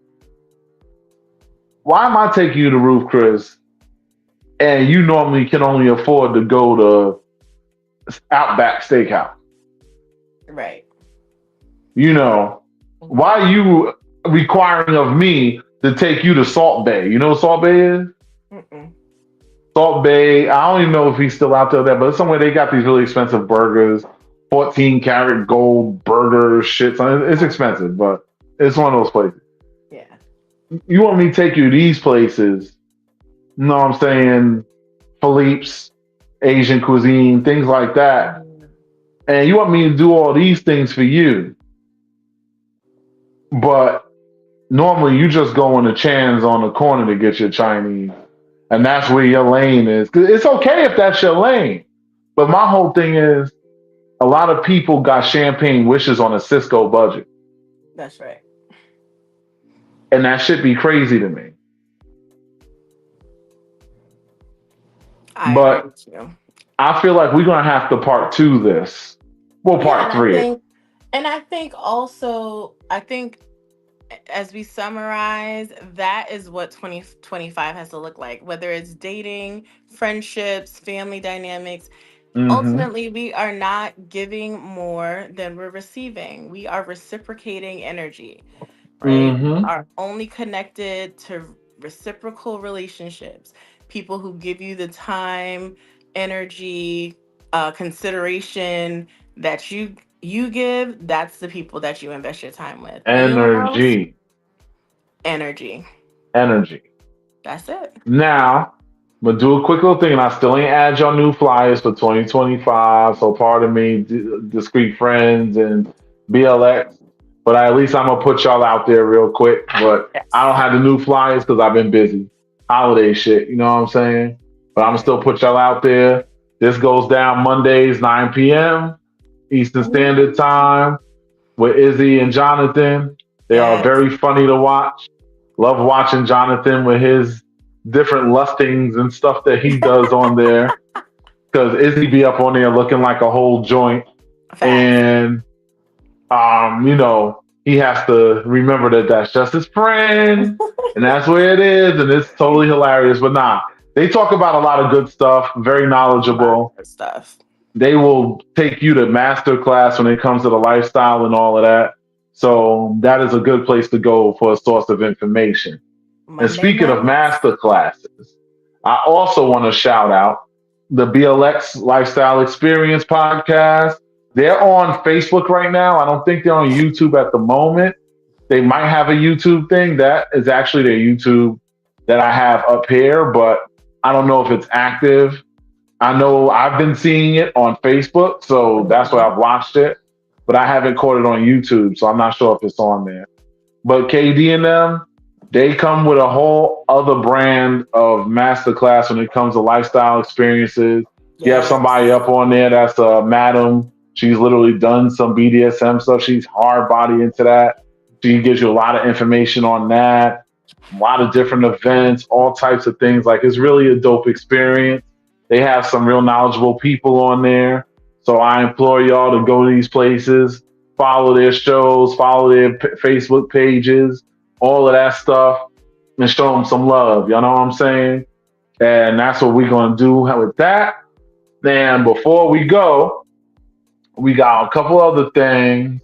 why am I taking you to Ruth Chris and you normally can only afford to go to Outback Steakhouse?
Right.
You know,
Mhm.
why are you requiring of me to take you to Salt Bay? You know what Salt Bay is?
Mm-mm.
Salt Bay, I don't even know if he's still out there, but it's somewhere they got these really expensive burgers, 14 karat gold burger shit. So it's expensive, but it's one of those places.
Yeah.
You want me to take you to these places, you know what I'm saying? Philippe's, Asian cuisine, things like that.
Mhm.
And you want me to do all these things for you, but normally you just go in the Chan's on the corner to get your Chinese, and that's where your lane is. 'Cause it's okay if that's your lane, but my whole thing is a lot of people got champagne wishes on a Cisco budget,
That's right.
and that should be crazy to me.
I agree
But
with you.
I feel like we're gonna have to part two this. Well,
Yeah,
part three it.
and I think also, I think as we summarize, that is what 2025 has to look like, whether it's dating, friendships, family dynamics.
Mm-hmm.
Ultimately, we are not giving more than we're receiving. We are reciprocating energy, right? We
Mm-hmm.
are only connected to reciprocal relationships, people who give you the time, energy, consideration that you give. That's the people that you invest your time with. Anyone else?
Energy.
Energy.
Energy.
That's it.
Now, I'm gonna do a quick little thing, and I still ain't add your new flyers for 2025. So pardon me, discreet friends and BLX, but at least I'm gonna put y'all out there real quick. But I don't
Yes.
have the new flyers because I've been busy, holiday shit. You know what I'm saying? But I'm gonna
Right.
still put y'all out there. This goes down Mondays 9 p.m. Eastern Standard
Ooh.
Time with Izzy and Jonathan. They are
Yes.
very funny to watch. Love watching Jonathan with his different lustings and stuff that he does on there. Because Izzy be up on there looking like a whole joint.
Facts.
And, he has to remember that that's just his friend. And that's where it is. And it's totally hilarious. But nah, they talk about a lot of good stuff, very
A lot of
knowledgeable.
good stuff.
They will take you to master class when it comes to the lifestyle and all of that. So that is a good place to go for a source of information. And
Monday
speaking of
nights.
master classes, I also want to shout out the BLX Lifestyle Experience podcast. They're on Facebook right now. I don't think they're on YouTube at the moment. They might have a YouTube thing. That is actually their YouTube that I have up here, but I don't know if it's active. I know I've been seeing it on Facebook, so that's where
Mhm.
I've watched it, but I haven't caught it on YouTube, so I'm not sure if it's on there. But KD and them, they come with a whole other brand of masterclass when it comes to lifestyle experiences. You have somebody
Yes.
up on there that's a madam. She's literally done some BDSM stuff. She's hard body into that. She gives you a lot of information on that, a lot of different events, all types of things. Like it's really a dope experience. They have some real knowledgeable people on there. So I implore y'all to go to these places, follow their shows, follow their Facebook pages, all of that stuff, and show them some love. You know what I'm saying? And that's what we're going to do with that. Then before we go, We got a couple other things.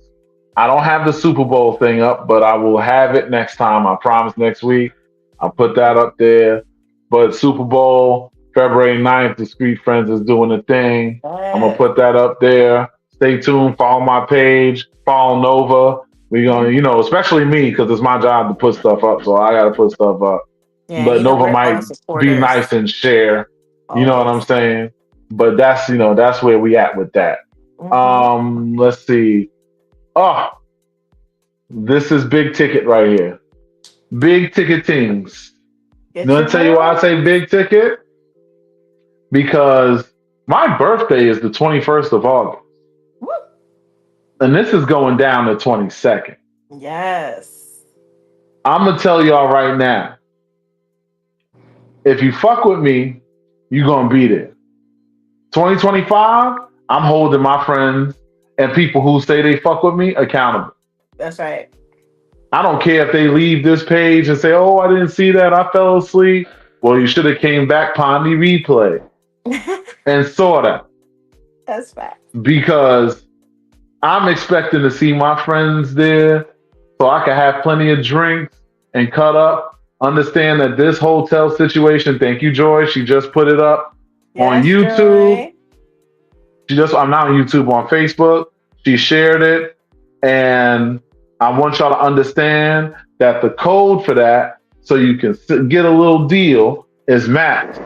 I don't have the Super Bowl thing up, but I will have it next time. I promise next week. I'll put that up there. But Super Bowl, February 9th, the Street Friends is doing a thing. I'm going to
Yes.
put that up there. Stay tuned. Follow my page. Follow Nova. We're going to,
Mhm.
especially me, because it's my job to put stuff up. So I got to put stuff up.
Yeah,
But
you know
Nova
we're all
might be nice
supporters.
and share. You know what I'm
Always.
saying? But that's where we at with that.
Hmm.
Let's see. Oh, this is big ticket right here. Big ticket things. You
Get
know,
your
to tell you why I say
rose.
big ticket? Because my birthday is the 21st of August,
Woo.
and this is going down the 22nd.
Yes.
I'm gonna tell y'all right now. If you fuck with me, you gonna be there. 2025. I'm holding my friends and people who say they fuck with me accountable.
That's right.
I don't care if they leave this page and say, "Oh, I didn't see that. I fell asleep." Well, you should have came back on the replay and saw that
That's fact.
because I'm expecting to see my friends there so I can have plenty of drinks and cut up. Understand that this hotel situation, thank you, Joy. She just put it up on
Yes,
YouTube.
Joy.
I'm not on YouTube, on Facebook. She shared it. And I want y'all to understand that the code for that, so you can get a little deal, is Max.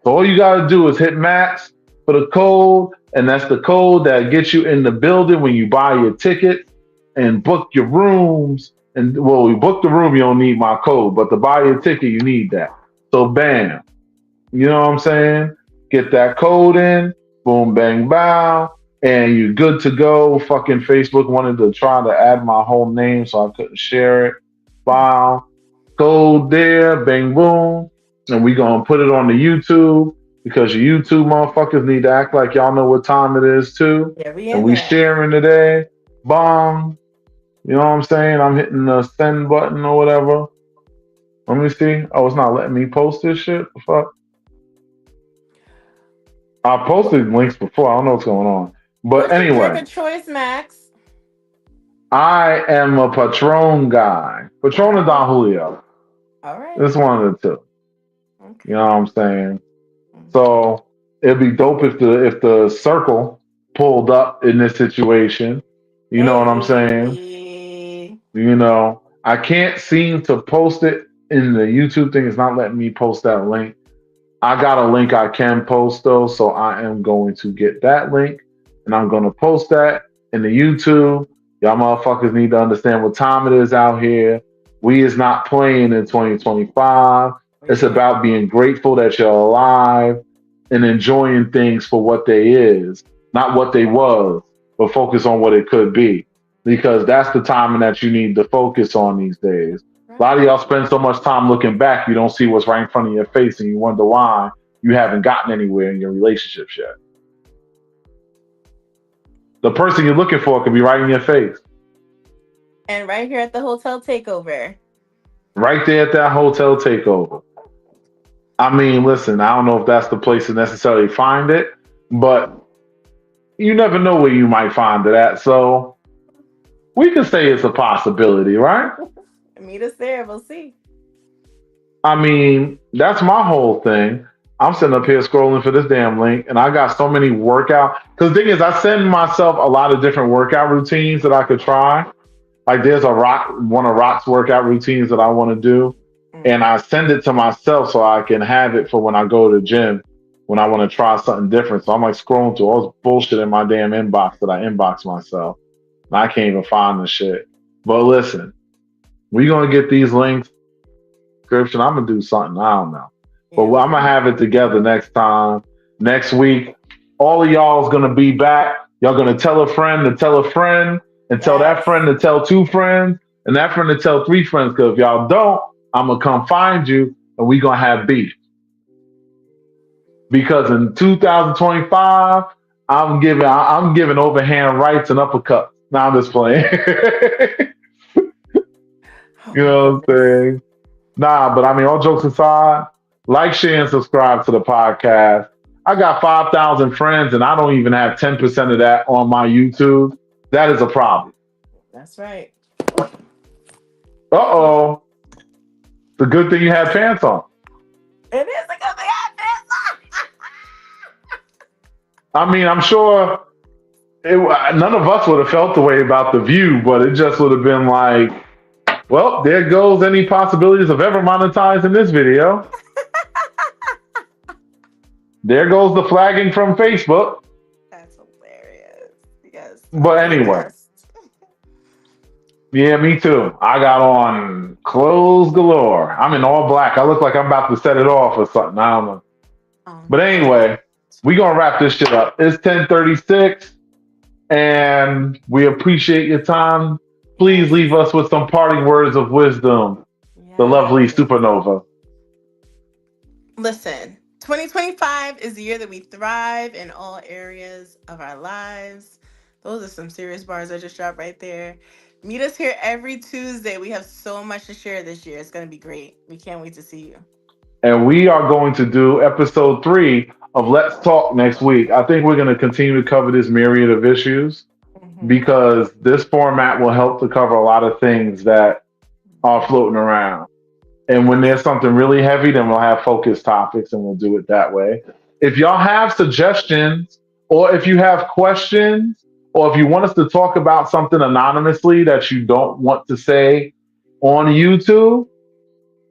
So all you got to do is hit Max for the code. And that's the code that gets you in the building when you buy your ticket and book your rooms. And well, you book the room, you don't need my code, but to buy your ticket, you need that. So bam, you know what I'm saying? Get that code in, boom, bang, bow, and you're good to go. Fucking Facebook wanted to try to add my whole name, so I couldn't share it. File, code there, bang, boom, and we gonna put it on the YouTube because you YouTube motherfuckers need to act like y'all know what time it is too.
Yeah, we
And
in
we
there.
sharing today. Bomb. You know what I'm saying? I'm hitting the send button or whatever. Let me see. Oh, it's not letting me post this shit. The fuck? I posted links before. I don't know what's going on. But
What's your drink
anyway,
of choice, Max?
I am a Patron guy.
All
Patron and
right.
Don Julio.
All right.
It's one of the two. You know
Okay.
what I'm saying?
Mhm.
So it'd be dope if the circle pulled up in this situation. You know what I'm saying?
Hey.
I can't seem to post it in the YouTube thing. It's not letting me post that link. I got a link I can post though, so I am going to get that link and I'm going to post that in the YouTube. Y'all motherfuckers need to understand what time it is out here. We is not playing in 2025. It's
Yeah.
about being grateful that you're alive and enjoying things for what they is, not what they was, but focus on what it could be. Because that's the timing that you need to focus on these days. A lot of
Right.
y'all spend so much time looking back, you don't see what's right in front of your face, and you wonder why you haven't gotten anywhere in your relationships yet. The person you're looking for could be right in your face,
And right here at the hotel takeover.
right there at that hotel takeover. I mean, listen, I don't know if that's the place to necessarily find it, but you never know where you might find it at. So we can say it's a possibility, right?
Meet us there. We'll see.
I mean, that's my whole thing. I'm sitting up here scrolling for this damn link, and I got so many workout. Because the thing is, I send myself a lot of different workout routines that I could try. Like there's one of Rock's workout routines that I want to do, and
Mm.
I send it to myself so I can have it for when I go to the gym when I want to try something different. So I'm like scrolling through all this bullshit in my damn inbox that I inbox myself, and I can't even find the shit. But listen, we gonna get these links description. I'm gonna do something. I don't know, but
Yeah,
I'm
we
gonna
in
have it together next time. Next week, all of y'all is gonna be back. Y'all gonna tell a friend to tell a friend, and tell that
Yes.
friend to tell two friends, and that friend to tell three friends. Because if y'all don't, I'm gonna come find you, and we gonna have beef. Because in 2025, I'm giving overhand rights and uppercuts. Now I'm just playing.
Oh
You
my
know what I'm
goodness.
saying? Nah, but I mean, all jokes aside, like, share, and subscribe to the podcast. I got 5,000 friends and I don't even have 10% of that on my YouTube. That is a problem.
That's right.
Uh oh. The good thing you had pants on.
It is a good thing I did.
I mean, I'm sure none of us would have felt the way about the view, but it just would have been like, well, there goes any possibilities of ever monetizing this video. There goes the flagging from Facebook.
That's hilarious. Yes, I'm
But
so
anyway,
impressed.
yeah, me too. I got on clothes galore. I'm in all black. I look like I'm about to set it off or something. I don't know. But anyway, we gonna wrap this shit up. It's 10:36, and we appreciate your time. Please leave us with some parting words of wisdom. The lovely
Yes.
Supernova.
Listen, 2025 is the year that we thrive in all areas of our lives. Those are some serious bars I just dropped right there. Meet us here every Tuesday. We have so much to share this year. It's going to be great. We can't wait to see you.
And we are going to do episode 3 of Let's Talk next week. I think we're going to continue to cover this myriad of issues
Mm-hmm.
because this format will help to cover a lot of things that are floating around. And when there's something really heavy, then we'll have focused topics and we'll do it that way. If y'all have suggestions or if you have questions or if you want us to talk about something anonymously that you don't want to say on YouTube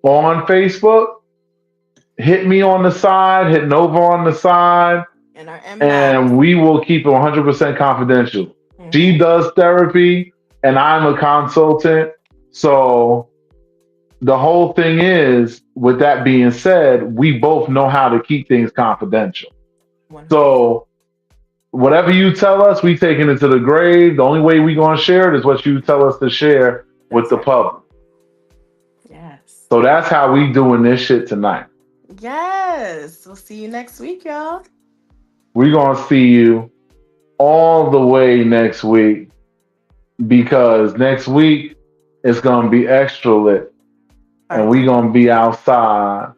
or on Facebook, hit me on the side, hit Nova on the side,
In our inbox.
and we will keep it 100% confidential. She
Mm-hmm.
does therapy and I'm a consultant. So the whole thing is, with that being said, we both know how to keep things confidential.
100%.
So whatever you tell us, we taking it to the grave. The only way we gonna share it is what you tell us to share with
That's
the
right.
public.
Yes.
So that's how we doing this shit tonight.
Yes. We'll see you next week, y'all.
We gonna see you all the way next week because next week it's gonna be extra lit and we
Party.
gonna be outside.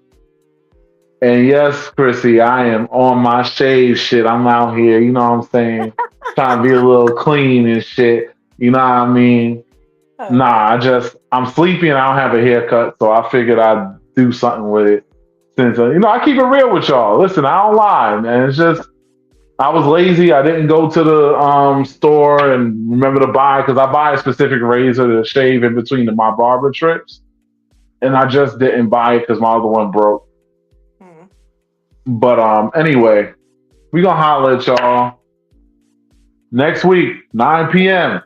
And yes, Chrissy, I am on my shave shit. I'm out here, you know what I'm saying? Trying to be a little clean and shit. You know what I mean?
Okay.
Nah, I'm sleepy and I don't have a haircut, so I figured I'd do something with it. Since, I keep it real with y'all. Listen, I don't lie, man. It's just, I was lazy. I didn't go to the store and remember to buy, because I buy a specific razor to shave in between my barber trips. And I just didn't buy it because my other one broke.
Hmm.
But anyway, we gonna holler at y'all next week, 9 p.m.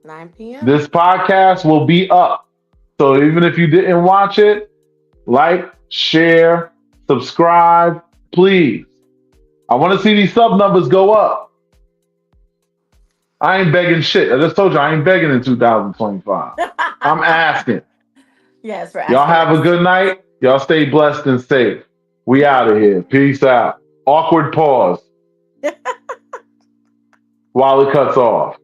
9 p.m.
This podcast will be up. So even if you didn't watch it, like, share, subscribe, please. I want to see these sub numbers go up. I ain't begging shit. I just told you I ain't begging in 2025. I'm asking.
Yes, we're
Y'all
asking
have a
next.
good night. Y'all stay blessed and safe. We out of here. Peace out. Awkward pause while it cuts off.